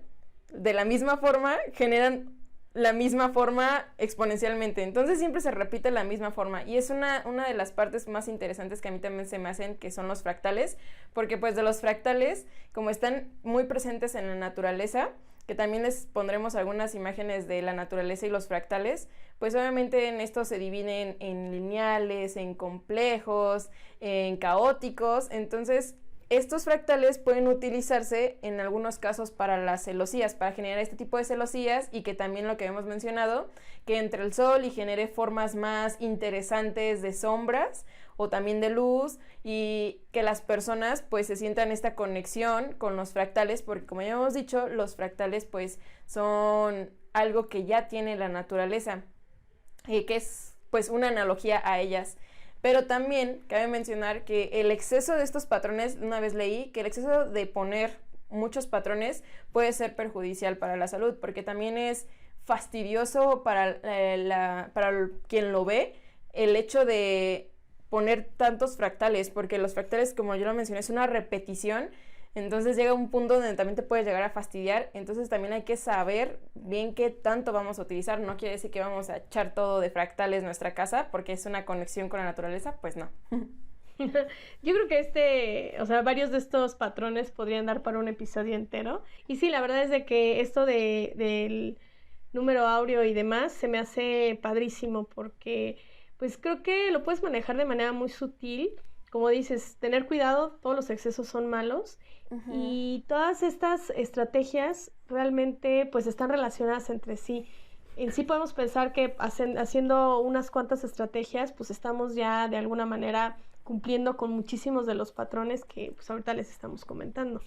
de la misma forma generan la misma forma exponencialmente. Entonces siempre se repite la misma forma y es una de las partes más interesantes que a mí también se me hacen, que son los fractales, porque pues de los fractales, como están muy presentes en la naturaleza, que también les pondremos algunas imágenes de la naturaleza y los fractales, pues obviamente en esto se dividen en lineales, en complejos, en caóticos. Entonces estos fractales pueden utilizarse en algunos casos para las celosías, para generar este tipo de celosías, y que también lo que hemos mencionado, que entre el sol y genere formas más interesantes de sombras o también de luz, y que las personas pues se sientan esta conexión con los fractales, porque como ya hemos dicho, los fractales pues son algo que ya tiene la naturaleza, que es pues una analogía a ellas. Pero también cabe mencionar que el exceso de estos patrones, una vez leí que el exceso de poner muchos patrones puede ser perjudicial para la salud, porque también es fastidioso para quien lo ve el hecho de poner tantos fractales, porque los fractales, como yo lo mencioné, es una repetición. Entonces llega un punto donde también te puedes llegar a fastidiar. Entonces también hay que saber bien qué tanto vamos a utilizar. No quiere decir que vamos a echar todo de fractales en nuestra casa porque es una conexión con la naturaleza, pues no. Yo creo que varios de estos patrones podrían dar para un episodio entero. Y sí, la verdad es de que esto del número áureo y demás se me hace padrísimo, porque pues creo que lo puedes manejar de manera muy sutil. Como dices, tener cuidado, todos los excesos son malos. Y todas estas estrategias realmente pues están relacionadas entre sí. En sí podemos pensar que haciendo unas cuantas estrategias pues estamos ya de alguna manera cumpliendo con muchísimos de los patrones que pues ahorita les estamos comentando.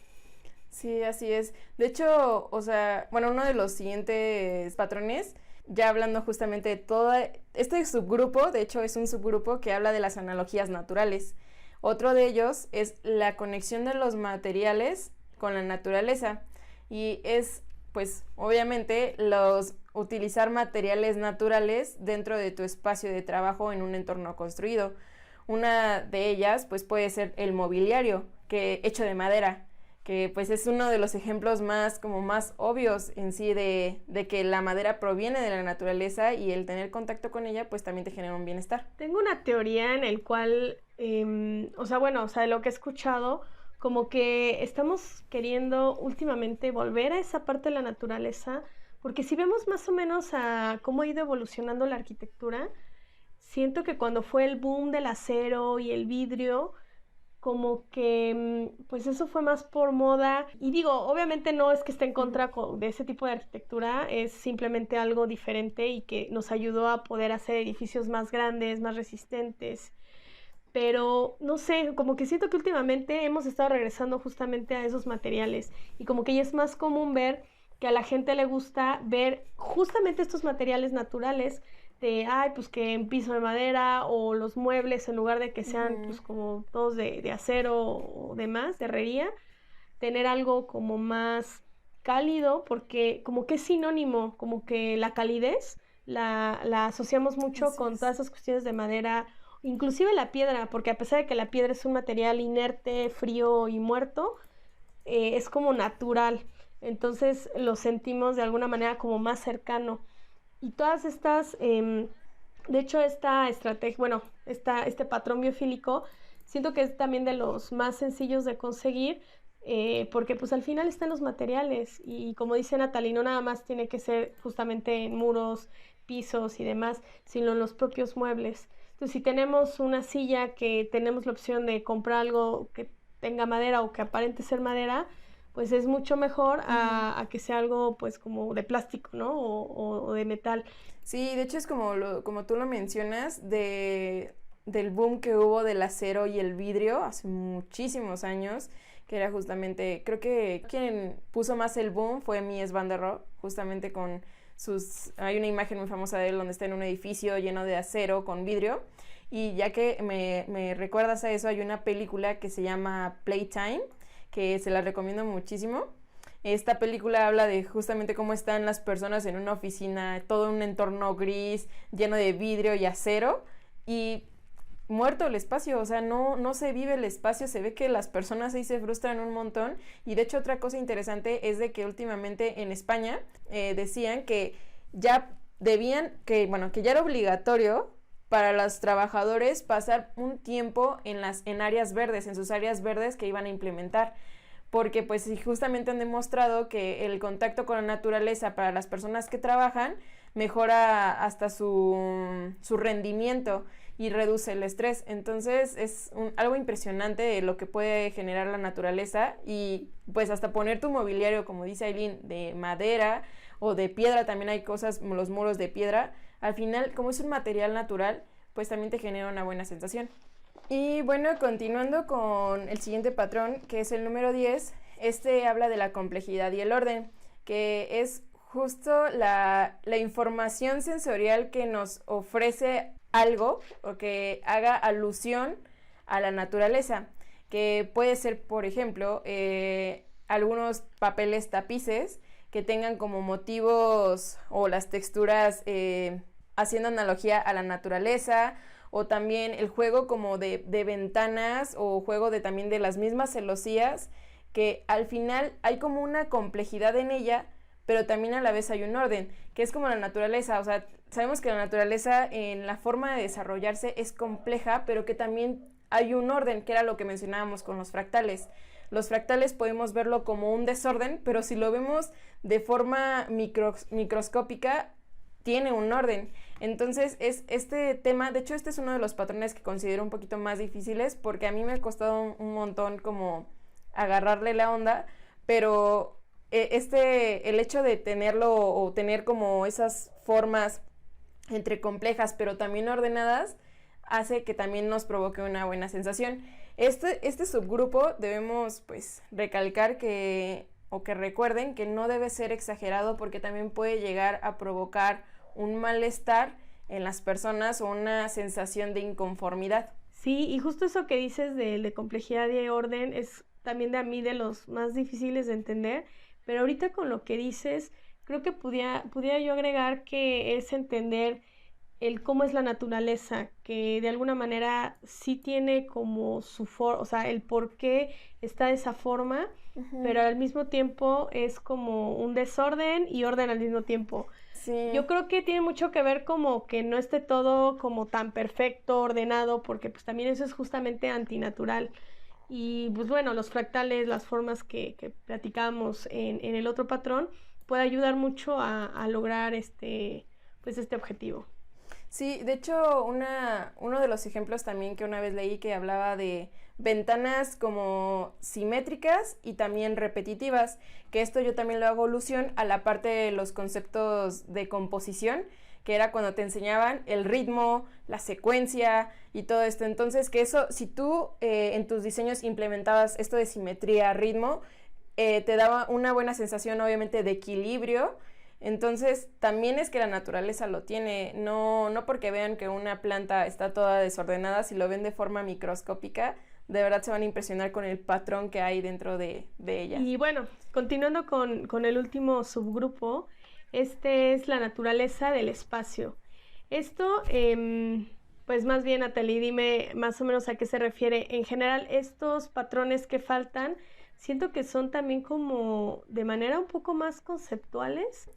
Sí, así es. De hecho, uno de los siguientes patrones ya hablando justamente de todo este subgrupo, de hecho es un subgrupo que habla de las analogías naturales. Otro de ellos es la conexión de los materiales con la naturaleza, y es pues obviamente utilizar materiales naturales dentro de tu espacio de trabajo en un entorno construido. Una de ellas pues puede ser el mobiliario, hecho de madera, que pues es uno de los ejemplos más obvios en sí de que la madera proviene de la naturaleza, y el tener contacto con ella pues también te genera un bienestar. Tengo una teoría en el cual, de lo que he escuchado, como que estamos queriendo últimamente volver a esa parte de la naturaleza, porque si vemos más o menos a cómo ha ido evolucionando la arquitectura, siento que cuando fue el boom del acero y el vidrio, como que pues eso fue más por moda, y digo, obviamente no es que esté en contra de ese tipo de arquitectura, es simplemente algo diferente y que nos ayudó a poder hacer edificios más grandes, más resistentes, pero no sé, como que siento que últimamente hemos estado regresando justamente a esos materiales, y como que ya es más común ver que a la gente le gusta ver justamente estos materiales naturales, pues que en piso de madera, o los muebles, en lugar de que sean pues como todos de acero o demás, de herrería, tener algo como más cálido, porque como que es sinónimo, como que la calidez la asociamos mucho con todas esas cuestiones de madera, inclusive la piedra, porque a pesar de que la piedra es un material inerte, frío y muerto, es como natural, entonces lo sentimos de alguna manera como más cercano. Y todas estas, de hecho esta estrategia, este patrón biofílico, siento que es también de los más sencillos de conseguir, porque pues al final están los materiales, y como dice Natalie, no nada más tiene que ser justamente en muros, pisos y demás, sino en los propios muebles. Entonces, si tenemos una silla que tenemos la opción de comprar algo que tenga madera o que aparente ser madera, pues es mucho mejor a que sea algo pues como de plástico, ¿no? O de metal. Sí, de hecho es como tú lo mencionas, del boom que hubo del acero y el vidrio hace muchísimos años, que era justamente, creo que quien puso más el boom fue Mies van der Rohe, justamente con hay una imagen muy famosa de él donde está en un edificio lleno de acero con vidrio, y ya que me recuerdas a eso, hay una película que se llama Playtime, que se la recomiendo muchísimo. Esta película habla de justamente cómo están las personas en una oficina, todo un entorno gris, lleno de vidrio y acero, y muerto el espacio, o sea, no se vive el espacio, se ve que las personas ahí se frustran un montón. Y de hecho otra cosa interesante es de que últimamente en España decían que ya que ya era obligatorio para los trabajadores pasar un tiempo en áreas verdes, en sus áreas verdes que iban a implementar, porque pues justamente han demostrado que el contacto con la naturaleza para las personas que trabajan mejora hasta su rendimiento y reduce el estrés. Entonces es algo impresionante de lo que puede generar la naturaleza, y pues hasta poner tu mobiliario, como dice Aileen, de madera o de piedra, también hay cosas, los muros de piedra, al final como es un material natural, pues también te genera una buena sensación. Y bueno, continuando con el siguiente patrón, que es el número 10, habla de la complejidad y el orden, que es justo la información sensorial que nos ofrece algo o que haga alusión a la naturaleza, que puede ser, por ejemplo, algunos papeles tapices que tengan como motivos o las texturas haciendo analogía a la naturaleza, o también el juego como de ventanas, o juego también de las mismas celosías, que al final hay como una complejidad en ella, pero también a la vez hay un orden, que es como la naturaleza. O sea, sabemos que la naturaleza en la forma de desarrollarse es compleja, pero que también hay un orden, que era lo que mencionábamos con los fractales. Los fractales podemos verlo como un desorden, pero si lo vemos de forma microscópica, tiene un orden. Entonces es este tema, de hecho este es uno de los patrones que considero un poquito más difíciles, porque a mí me ha costado un montón como agarrarle la onda, pero el hecho de tenerlo o tener como esas formas entre complejas pero también ordenadas hace que también nos provoque una buena sensación. Este subgrupo debemos pues recalcar que recuerden que no debe ser exagerado, porque también puede llegar a provocar un malestar en las personas o una sensación de inconformidad. Sí, y justo eso que dices de complejidad y orden es también de a mí de los más difíciles de entender, pero ahorita con lo que dices, creo que pudiera yo agregar que es entender el cómo es la naturaleza, que de alguna manera sí tiene como su forma, o sea, el por qué está de esa forma, pero al mismo tiempo es como un desorden y orden al mismo tiempo. Sí. Yo creo que tiene mucho que ver como que no esté todo como tan perfecto, ordenado, porque pues también eso es justamente antinatural. Y pues bueno, los fractales, las formas que platicábamos en el otro patrón, puede ayudar mucho a lograr pues este objetivo. Sí, de hecho, uno de los ejemplos también que una vez leí que hablaba de ventanas como simétricas y también repetitivas, que esto yo también lo hago alusión a la parte de los conceptos de composición, que era cuando te enseñaban el ritmo, la secuencia y todo esto. Entonces, que eso, si tú en tus diseños implementabas esto de simetría, ritmo, te daba una buena sensación, obviamente, de equilibrio. Entonces, también es que la naturaleza lo tiene, no porque vean que una planta está toda desordenada, si lo ven de forma microscópica, de verdad se van a impresionar con el patrón que hay dentro de ella. Y bueno, continuando con el último subgrupo, este es la naturaleza del espacio. Esto, pues más bien, Natalie, dime más o menos a qué se refiere. En general, estos patrones que faltan, siento que son también como de manera un poco más conceptuales.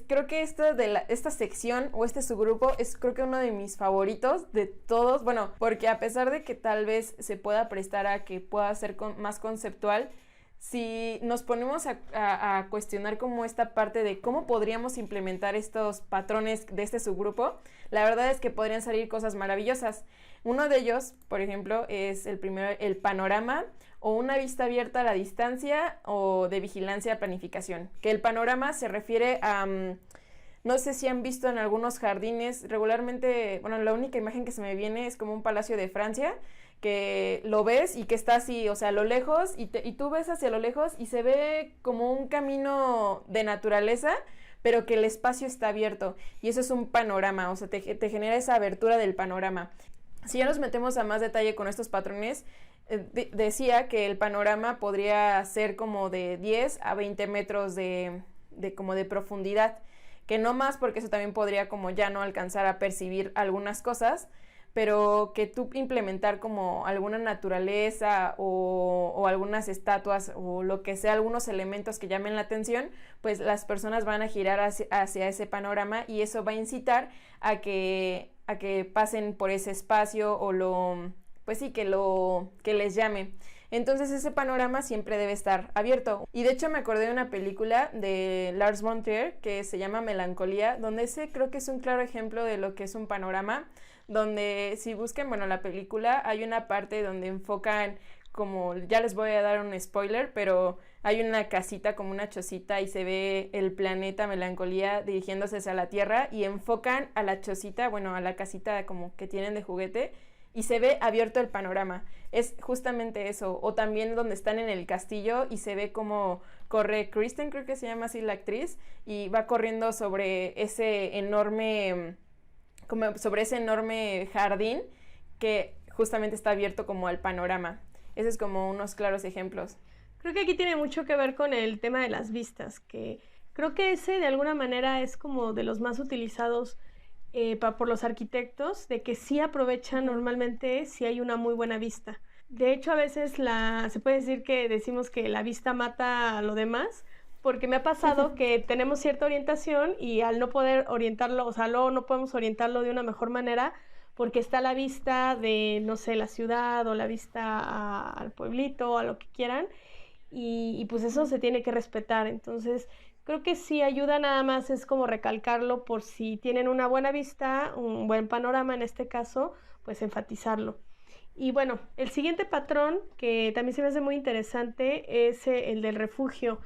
Creo que esta sección o este subgrupo es creo que uno de mis favoritos de todos, bueno, porque a pesar de que tal vez se pueda prestar a que pueda ser más conceptual, si nos ponemos a cuestionar como esta parte de cómo podríamos implementar estos patrones de este subgrupo, la verdad es que podrían salir cosas maravillosas. Uno de ellos, por ejemplo, es el primero, el panorama o una vista abierta a la distancia o de vigilancia a planificación. Que el panorama se refiere a, no sé si han visto en algunos jardines, regularmente, bueno, la única imagen que se me viene es como un palacio de Francia, que lo ves y que está así, o sea, a lo lejos, y tú ves hacia lo lejos y se ve como un camino de naturaleza, pero que el espacio está abierto, y eso es un panorama, o sea, te genera esa abertura del panorama. Si ya nos metemos a más detalle con estos patrones, decía que el panorama podría ser como de 10 a 20 metros de profundidad, que no más, porque eso también podría como ya no alcanzar a percibir algunas cosas, pero que tú implementar como alguna naturaleza o algunas estatuas o lo que sea, algunos elementos que llamen la atención, pues las personas van a girar hacia ese panorama, y eso va a incitar a que pasen por ese espacio o pues sí, que les llame. Entonces ese panorama siempre debe estar abierto. Y de hecho me acordé de una película de Lars von Trier que se llama Melancolía, donde ese creo que es un claro ejemplo de lo que es un panorama, donde si buscan, bueno, la película, hay una parte donde enfocan como, ya les voy a dar un spoiler, pero hay una casita como una chocita y se ve el planeta Melancolía dirigiéndose hacia la Tierra, y enfocan a la chocita, bueno, a la casita como que tienen de juguete, y se ve abierto el panorama. Es justamente eso. O también donde están en el castillo y se ve como corre Kristen, creo que se llama así la actriz, y va corriendo sobre ese enorme jardín que justamente está abierto como al panorama. Ese es como unos claros ejemplos. Creo que aquí tiene mucho que ver con el tema de las vistas, que creo que ese de alguna manera es como de los más utilizados por los arquitectos, de que sí aprovechan normalmente si hay una muy buena vista. De hecho, a veces se puede decir que decimos que la vista mata a lo demás, porque me ha pasado que tenemos cierta orientación y al no poder orientarlo, o sea, luego no podemos orientarlo de una mejor manera porque está la vista de, no sé, la ciudad o la vista al pueblito o a lo que quieran, y pues eso se tiene que respetar. Entonces creo que sí ayuda, nada más es como recalcarlo por si tienen una buena vista, un buen panorama en este caso, pues enfatizarlo. Y bueno, el siguiente patrón que también se me hace muy interesante es el del refugio.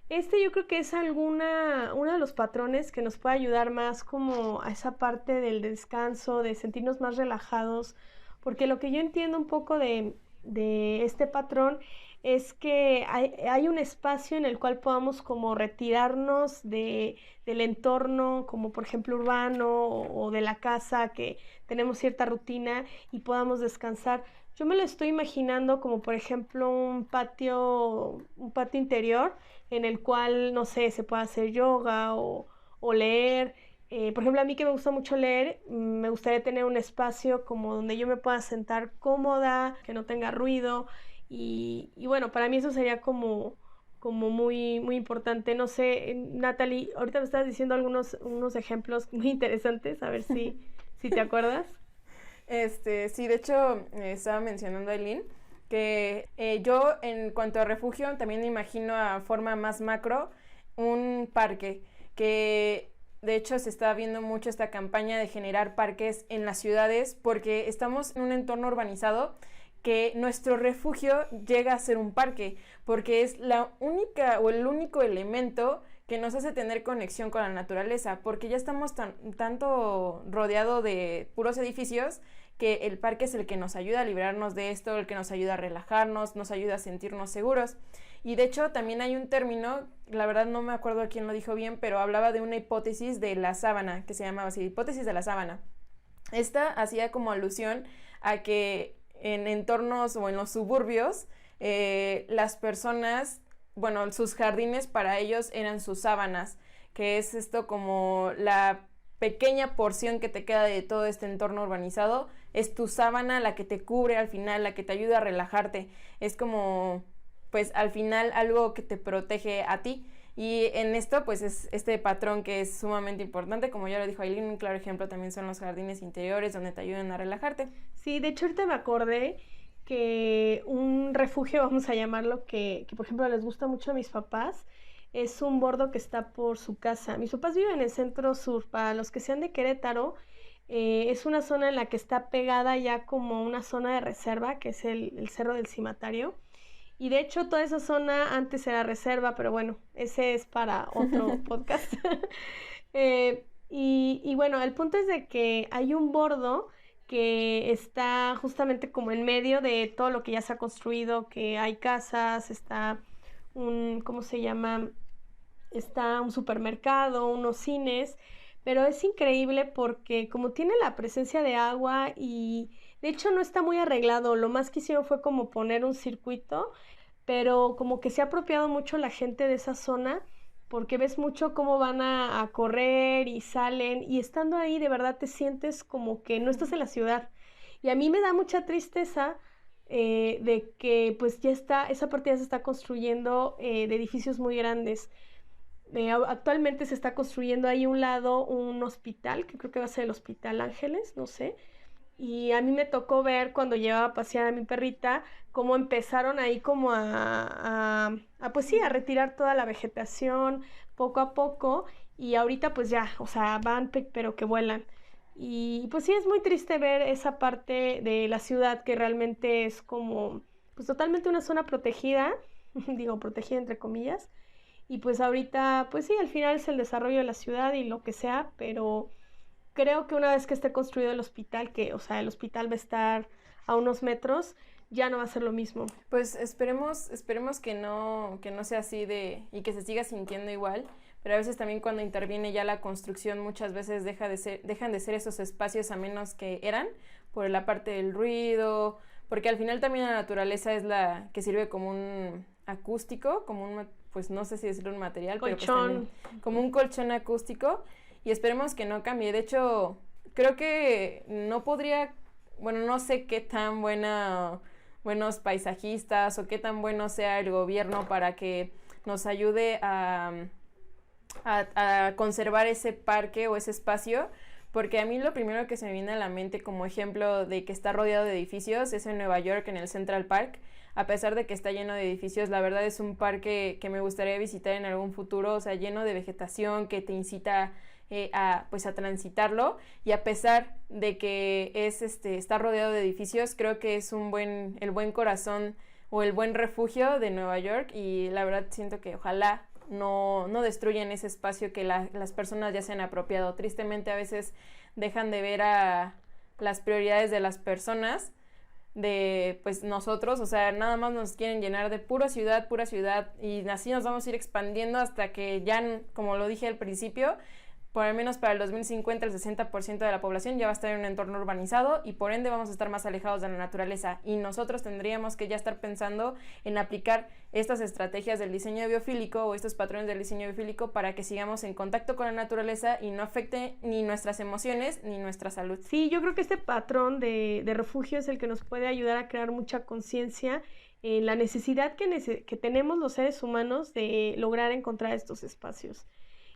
Yo creo que es uno de los patrones que nos puede ayudar más como a esa parte del descanso, de sentirnos más relajados, porque lo que yo entiendo un poco de de este patrón es que hay un espacio en el cual podamos como retirarnos del entorno, como por ejemplo urbano o de la casa, que tenemos cierta rutina y podamos descansar. Yo me lo estoy imaginando como por ejemplo un patio interior en el cual, no sé, se puede hacer yoga o leer. Por ejemplo, a mí que me gusta mucho leer, me gustaría tener un espacio como donde yo me pueda sentar cómoda, que no tenga ruido. Y bueno, para mí eso sería como muy, muy importante. No sé, Natalie, ahorita me estás diciendo unos ejemplos muy interesantes, a ver si te acuerdas. Sí, de hecho, estaba mencionando a Aileen que yo en cuanto a refugio también me imagino a forma más macro un parque, que de hecho se está viendo mucho esta campaña de generar parques en las ciudades porque estamos en un entorno urbanizado que nuestro refugio llega a ser un parque, porque es la única o el único elemento que nos hace tener conexión con la naturaleza, porque ya estamos tanto rodeado de puros edificios que el parque es el que nos ayuda a librarnos de esto, el que nos ayuda a relajarnos, nos ayuda a sentirnos seguros. Y de hecho también hay un término, la verdad no me acuerdo quién lo dijo bien, pero hablaba de una hipótesis de la sábana, que se llamaba así, hipótesis de la sábana. Esta hacía como alusión a que en entornos o en los suburbios, las personas, bueno, sus jardines para ellos eran sus sábanas, que es esto como la pequeña porción que te queda de todo este entorno urbanizado, es tu sábana la que te cubre al final, la que te ayuda a relajarte, es como, pues al final algo que te protege a ti. Y en esto, pues es este patrón que es sumamente importante, como ya lo dijo Aileen, un claro ejemplo también son los jardines interiores donde te ayudan a relajarte. Sí, de hecho ahorita me acordé que un refugio, vamos a llamarlo, que por ejemplo les gusta mucho a mis papás, es un bordo que está por su casa. Mis papás viven en el centro sur, para los que sean de Querétaro, es una zona en la que está pegada ya como una zona de reserva, que es el Cerro del Cimatario. Y de hecho toda esa zona antes era reserva, pero bueno, ese es para otro podcast. Y bueno, el punto es de que hay un bordo que está justamente como en medio de todo lo que ya se ha construido, que hay casas, está ¿cómo se llama? Está un supermercado, unos cines, pero es increíble porque como tiene la presencia de agua y de hecho no está muy arreglado, lo más que hicieron fue como poner un circuito, pero como que se ha apropiado mucho la gente de esa zona porque ves mucho cómo van a correr y salen y estando ahí de verdad te sientes como que no estás en la ciudad. Y a mí me da mucha tristeza de que pues ya está, esa parte ya se está construyendo de edificios muy grandes. Actualmente se está construyendo ahí a un lado un hospital, que creo que va a ser el Hospital Ángeles, no sé. Y a mí me tocó ver cuando llevaba a pasear a mi perrita cómo empezaron ahí como pues sí, a retirar toda la vegetación poco a poco y ahorita pues ya, o sea, van pero que vuelan. Y pues sí, es muy triste ver esa parte de la ciudad que realmente es como pues totalmente una zona protegida, digo protegida entre comillas, y pues ahorita pues sí, al final es el desarrollo de la ciudad y lo que sea, pero creo que una vez que esté construido el hospital, que, o sea, el hospital va a estar a unos metros, ya no va a ser lo mismo. Pues esperemos que no sea así y que se siga sintiendo igual, pero a veces también cuando interviene ya la construcción muchas veces dejan de ser esos espacios a menos que eran, por la parte del ruido, porque al final también la naturaleza es la que sirve como un acústico, como pues no sé si decirlo un material, colchón. Pero pues también como un colchón acústico. Y esperemos que no cambie. De hecho, creo que no sé qué tan buenos paisajistas o qué tan bueno sea el gobierno para que nos ayude a conservar ese parque o ese espacio, porque a mí lo primero que se me viene a la mente como ejemplo de que está rodeado de edificios es en Nueva York, en el Central Park. A pesar de que está lleno de edificios, la verdad es un parque que me gustaría visitar en algún futuro, o sea, lleno de vegetación que te incita a transitarlo, y a pesar de que está rodeado de edificios, creo que es el buen corazón o el buen refugio de Nueva York, y la verdad siento que ojalá no destruyan ese espacio que las personas ya se han apropiado. Tristemente a veces dejan de ver a las prioridades de las personas de pues nosotros, o sea, nada más nos quieren llenar de pura ciudad, y así nos vamos a ir expandiendo hasta que ya, como lo dije al principio, por lo menos para el 2050 el 60% de la población ya va a estar en un entorno urbanizado y por ende vamos a estar más alejados de la naturaleza, y nosotros tendríamos que ya estar pensando en aplicar estas estrategias del diseño biofílico o estos patrones del diseño biofílico para que sigamos en contacto con la naturaleza y no afecte ni nuestras emociones ni nuestra salud. Sí, yo creo que este patrón de refugio es el que nos puede ayudar a crear mucha conciencia en la necesidad que tenemos los seres humanos de lograr encontrar estos espacios.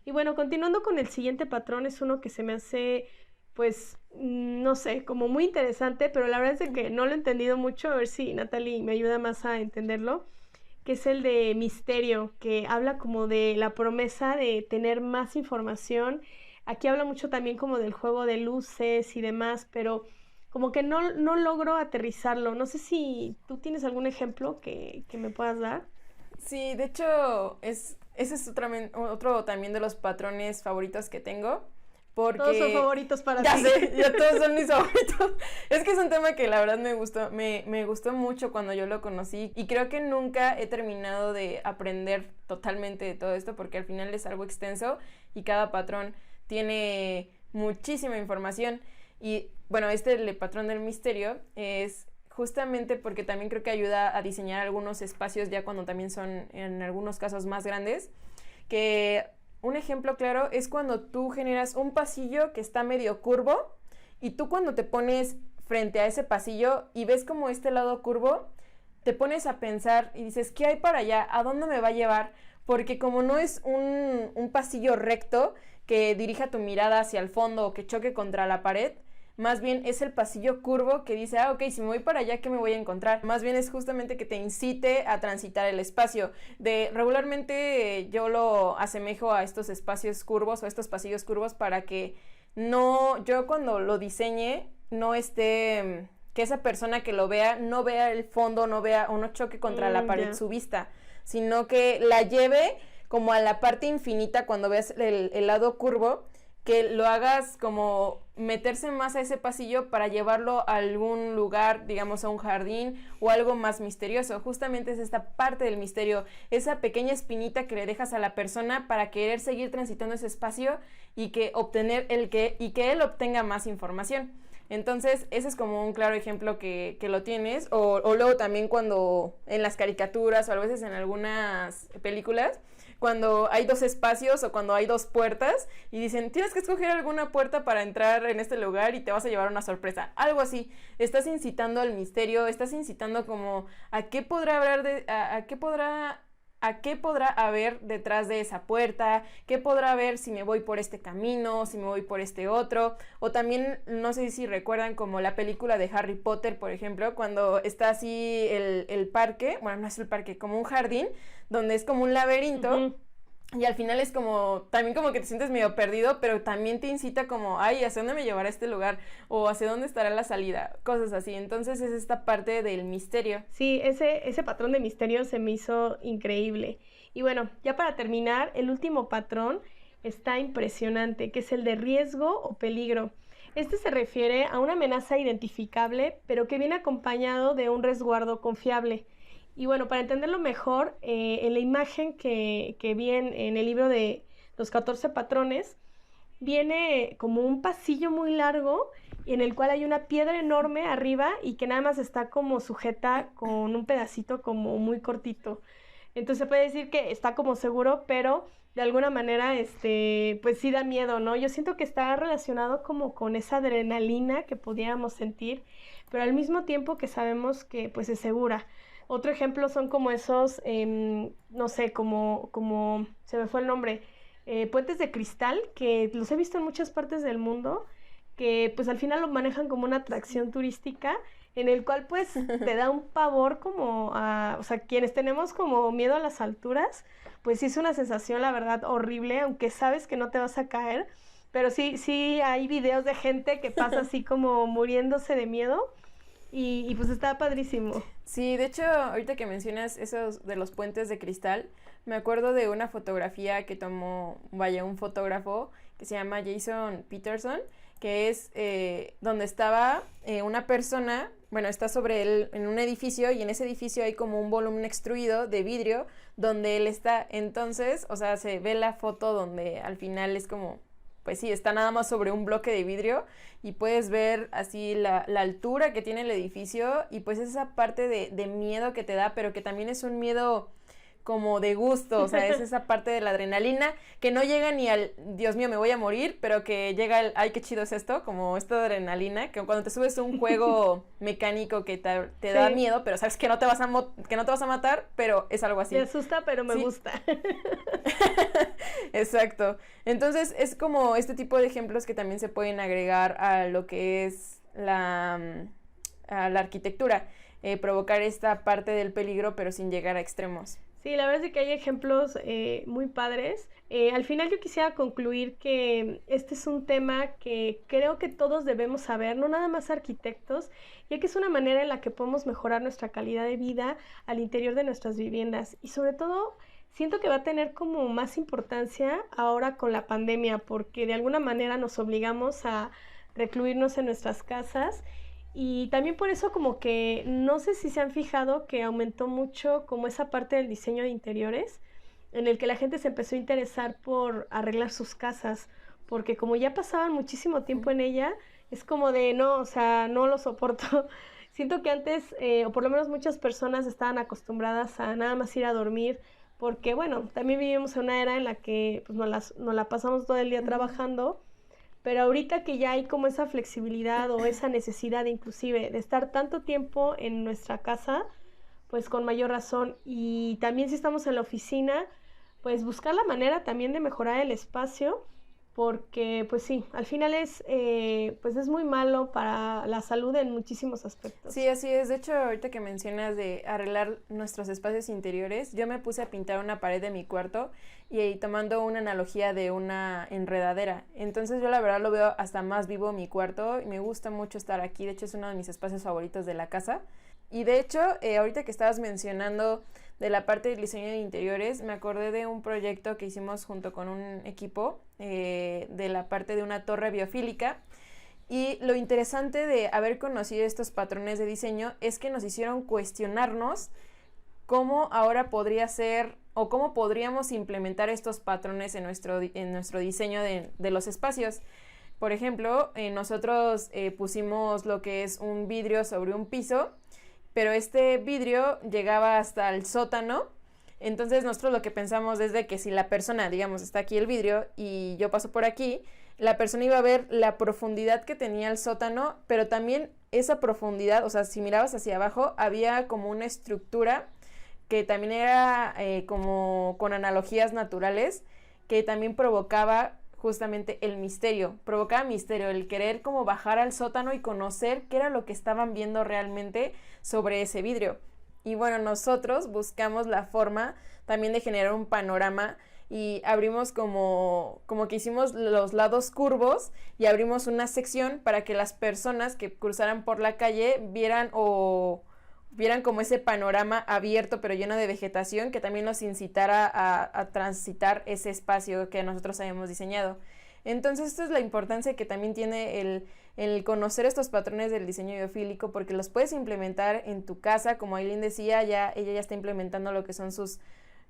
Y bueno, continuando con el siguiente patrón, es uno que se me hace, pues, no sé, como muy interesante, pero la verdad es de que no lo he entendido mucho, a ver si Natalie me ayuda más a entenderlo, que es el de misterio, que habla como de la promesa de tener más información. Aquí habla mucho también como del juego de luces y demás, pero como que no logro aterrizarlo. No sé si tú tienes algún ejemplo que me puedas dar. Sí, de hecho, ese es otro también de los patrones favoritos que tengo. Porque todos son favoritos para ti. Ya sé, ya todos son mis favoritos. Es que es un tema que la verdad me gustó mucho cuando yo lo conocí, y creo que nunca he terminado de aprender totalmente de todo esto, porque al final es algo extenso y cada patrón tiene muchísima información. Y bueno, el patrón del misterio es justamente porque también creo que ayuda a diseñar algunos espacios ya cuando también son en algunos casos más grandes, que un ejemplo claro es cuando tú generas un pasillo que está medio curvo, y tú cuando te pones frente a ese pasillo y ves como este lado curvo, te pones a pensar y dices, ¿qué hay para allá? ¿A dónde me va a llevar? Porque como no es un pasillo recto que dirija tu mirada hacia el fondo o que choque contra la pared, más bien es el pasillo curvo que dice, ok, si me voy para allá, ¿qué me voy a encontrar? Más bien es justamente que te incite a transitar el espacio. Regularmente yo lo asemejo a estos espacios curvos o estos pasillos curvos para que yo cuando lo diseñe, no esté, que esa persona que lo vea, no vea el fondo, no vea o no choque contra la pared su vista, sino que la lleve como a la parte infinita cuando veas el lado curvo, que lo hagas como meterse más a ese pasillo para llevarlo a algún lugar, digamos a un jardín o algo más misterioso. Justamente es esta parte del misterio, esa pequeña espinita que le dejas a la persona para querer seguir transitando ese espacio y que él obtenga más información. Entonces, ese es como un claro ejemplo que lo tienes, o luego también cuando en las caricaturas o a veces en algunas películas, cuando hay dos espacios o cuando hay dos puertas y dicen, tienes que escoger alguna puerta para entrar en este lugar y te vas a llevar una sorpresa, algo así. Estás incitando al misterio, estás incitando como a qué podrá haber detrás de esa puerta, qué podrá haber si me voy por este camino, si me voy por este otro. O también, no sé si recuerdan como la película de Harry Potter, por ejemplo, cuando está así el parque, bueno, no es el parque, como un jardín, donde es como un laberinto. Uh-huh. Y al final es como, también como que te sientes medio perdido, pero también te incita como, ay, ¿hacia dónde me llevará este lugar? O ¿hacia dónde estará la salida? Cosas así. Entonces es esta parte del misterio. Sí, ese patrón de misterio se me hizo increíble. Y bueno, ya para terminar, el último patrón está impresionante, que es el de riesgo o peligro. Este se refiere a una amenaza identificable, pero que viene acompañado de un resguardo confiable. Y bueno, para entenderlo mejor, en la imagen que vi en el libro de los 14 patrones, viene como un pasillo muy largo en el cual hay una piedra enorme arriba y que nada más está como sujeta con un pedacito como muy cortito. Entonces se puede decir que está como seguro, pero de alguna manera, pues sí da miedo, ¿no? Yo siento que está relacionado como con esa adrenalina que pudiéramos sentir, pero al mismo tiempo que sabemos que pues es segura. Otro ejemplo son como esos, no sé, como se me fue el nombre, puentes de cristal, que los he visto en muchas partes del mundo, que pues al final lo manejan como una atracción turística, en el cual pues te da un pavor como o sea, quienes tenemos como miedo a las alturas, pues sí es una sensación, la verdad, horrible, aunque sabes que no te vas a caer, pero sí hay videos de gente que pasa así como muriéndose de miedo. Y pues está padrísimo. Sí, de hecho, ahorita que mencionas esos de los puentes de cristal, me acuerdo de una fotografía que tomó, un fotógrafo que se llama Jason Peterson, que es donde estaba una persona, bueno, está sobre él en un edificio y en ese edificio hay como un volumen extruido de vidrio donde él está. Entonces, o sea, se ve la foto donde al final es como, pues sí, está nada más sobre un bloque de vidrio y puedes ver así la altura que tiene el edificio y pues esa parte de miedo que te da, pero que también es un miedo como de gusto, o sea, es esa parte de la adrenalina que no llega ni al, Dios mío, me voy a morir, pero que llega al, ay, qué chido es esto, como esta adrenalina, que cuando te subes a un juego mecánico que te da miedo, pero sabes que no te vas a matar, pero es algo así. Me asusta, pero me gusta. Exacto. Entonces, es como este tipo de ejemplos que también se pueden agregar a lo que es a la arquitectura, provocar esta parte del peligro, pero sin llegar a extremos. Sí, la verdad es que hay ejemplos muy padres. Al final yo quisiera concluir que este es un tema que creo que todos debemos saber, no nada más arquitectos, ya que es una manera en la que podemos mejorar nuestra calidad de vida al interior de nuestras viviendas. Y sobre todo, siento que va a tener como más importancia ahora con la pandemia, porque de alguna manera nos obligamos a recluirnos en nuestras casas. Y también por eso como que no sé si se han fijado que aumentó mucho como esa parte del diseño de interiores, en el que la gente se empezó a interesar por arreglar sus casas, porque como ya pasaban muchísimo tiempo en ella, es como de no, o sea, no lo soporto. Siento que antes, o por lo menos muchas personas estaban acostumbradas a nada más ir a dormir, porque bueno, también vivimos en una era en la que pues, nos la pasamos todo el día trabajando. Pero ahorita que ya hay como esa flexibilidad o esa necesidad inclusive de estar tanto tiempo en nuestra casa, pues con mayor razón. Y también si estamos en la oficina, pues buscar la manera también de mejorar el espacio, porque pues sí, al final pues es muy malo para la salud en muchísimos aspectos. Sí, así es. De hecho, ahorita que mencionas de arreglar nuestros espacios interiores, yo me puse a pintar una pared de mi cuarto y tomando una analogía de una enredadera. Entonces yo la verdad lo veo hasta más vivo mi cuarto y me gusta mucho estar aquí. De hecho, es uno de mis espacios favoritos de la casa. Y de hecho, ahorita que estabas mencionando de la parte del diseño de interiores, me acordé de un proyecto que hicimos junto con un equipo de la parte de una torre biofílica. Y lo interesante de haber conocido estos patrones de diseño es que nos hicieron cuestionarnos cómo ahora podría ser o cómo podríamos implementar estos patrones en nuestro diseño de los espacios. Por ejemplo, nosotros pusimos lo que es un vidrio sobre un piso, pero este vidrio llegaba hasta el sótano. Entonces nosotros lo que pensamos es de que si la persona, digamos, está aquí el vidrio y yo paso por aquí, la persona iba a ver la profundidad que tenía el sótano, pero también esa profundidad, o sea, si mirabas hacia abajo, había como una estructura que también era como con analogías naturales, que también provocaba justamente el misterio, el querer como bajar al sótano y conocer qué era lo que estaban viendo realmente sobre ese vidrio. Y bueno, nosotros buscamos la forma también de generar un panorama y abrimos como que hicimos los lados curvos y abrimos una sección para que las personas que cruzaran por la calle vieran como ese panorama abierto pero lleno de vegetación que también nos incitara a transitar ese espacio que nosotros habíamos diseñado. Entonces, esto es la importancia que también tiene el conocer estos patrones del diseño biofílico, porque los puedes implementar en tu casa, como Aileen decía, ella ya está implementando lo que son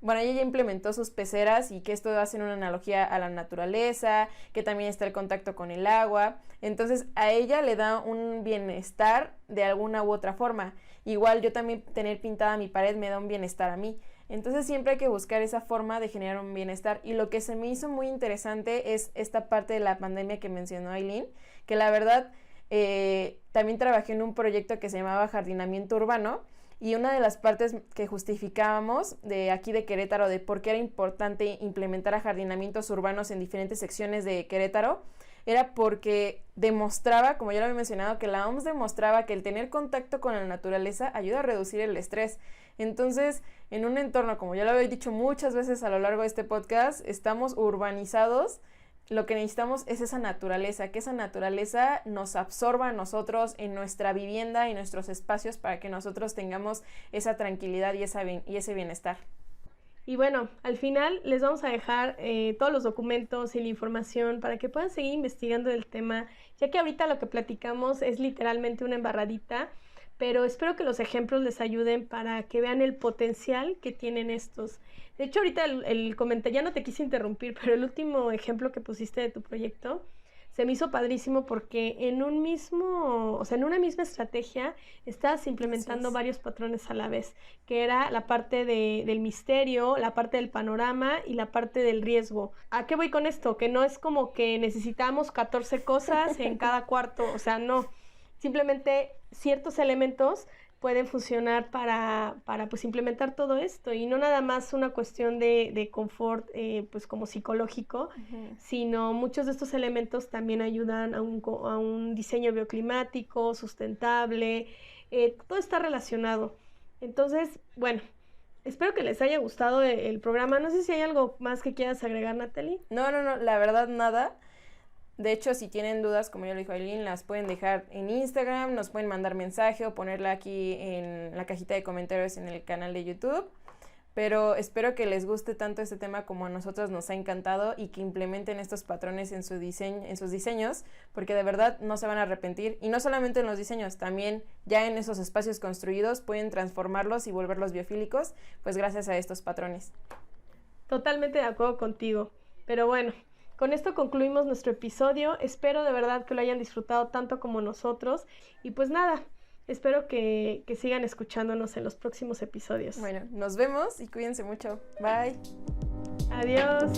ella ya implementó sus peceras y que esto hace una analogía a la naturaleza, que también está el contacto con el agua. Entonces, a ella le da un bienestar de alguna u otra forma. Igual yo también tener pintada mi pared me da un bienestar a mí. Entonces siempre hay que buscar esa forma de generar un bienestar. Y lo que se me hizo muy interesante es esta parte de la pandemia que mencionó Aileen, que la verdad también trabajé en un proyecto que se llamaba Jardinamiento Urbano, y una de las partes que justificábamos de aquí de Querétaro de por qué era importante implementar ajardinamientos urbanos en diferentes secciones de Querétaro era porque demostraba, como ya lo había mencionado, que la OMS demostraba que el tener contacto con la naturaleza ayuda a reducir el estrés. Entonces, en un entorno, como ya lo había dicho muchas veces a lo largo de este podcast, estamos urbanizados. Lo que necesitamos es esa naturaleza, que esa naturaleza nos absorba a nosotros en nuestra vivienda y nuestros espacios para que nosotros tengamos esa tranquilidad y ese bienestar. Y bueno, al final les vamos a dejar todos los documentos y la información para que puedan seguir investigando el tema, ya que ahorita lo que platicamos es literalmente una embarradita, pero espero que los ejemplos les ayuden para que vean el potencial que tienen estos. De hecho, ahorita el comentario, ya no te quise interrumpir, pero el último ejemplo que pusiste de tu proyecto se me hizo padrísimo porque en una misma estrategia estabas implementando varios patrones a la vez, que era la parte del misterio, la parte del panorama y la parte del riesgo. ¿A qué voy con esto? Que no es como que necesitamos 14 cosas en cada cuarto, o sea, no. Simplemente ciertos elementos pueden funcionar para pues implementar todo esto y no nada más una cuestión de confort pues como psicológico, sino muchos de estos elementos también ayudan a un diseño bioclimático, sustentable, todo está relacionado. Entonces, bueno, espero que les haya gustado el programa. No sé si hay algo más que quieras agregar, Natalie. No, la verdad nada. De hecho, si tienen dudas, como ya lo dijo Aileen, las pueden dejar en Instagram, nos pueden mandar mensaje o ponerla aquí en la cajita de comentarios en el canal de YouTube. Pero espero que les guste tanto este tema como a nosotros nos ha encantado y que implementen estos patrones en sus diseños, porque de verdad no se van a arrepentir. Y no solamente en los diseños, también ya en esos espacios construidos pueden transformarlos y volverlos biofílicos, pues gracias a estos patrones. Totalmente de acuerdo contigo. Pero bueno, con esto concluimos nuestro episodio. Espero de verdad que lo hayan disfrutado tanto como nosotros. Y pues nada, espero que sigan escuchándonos en los próximos episodios. Bueno, nos vemos y cuídense mucho. Bye. Adiós.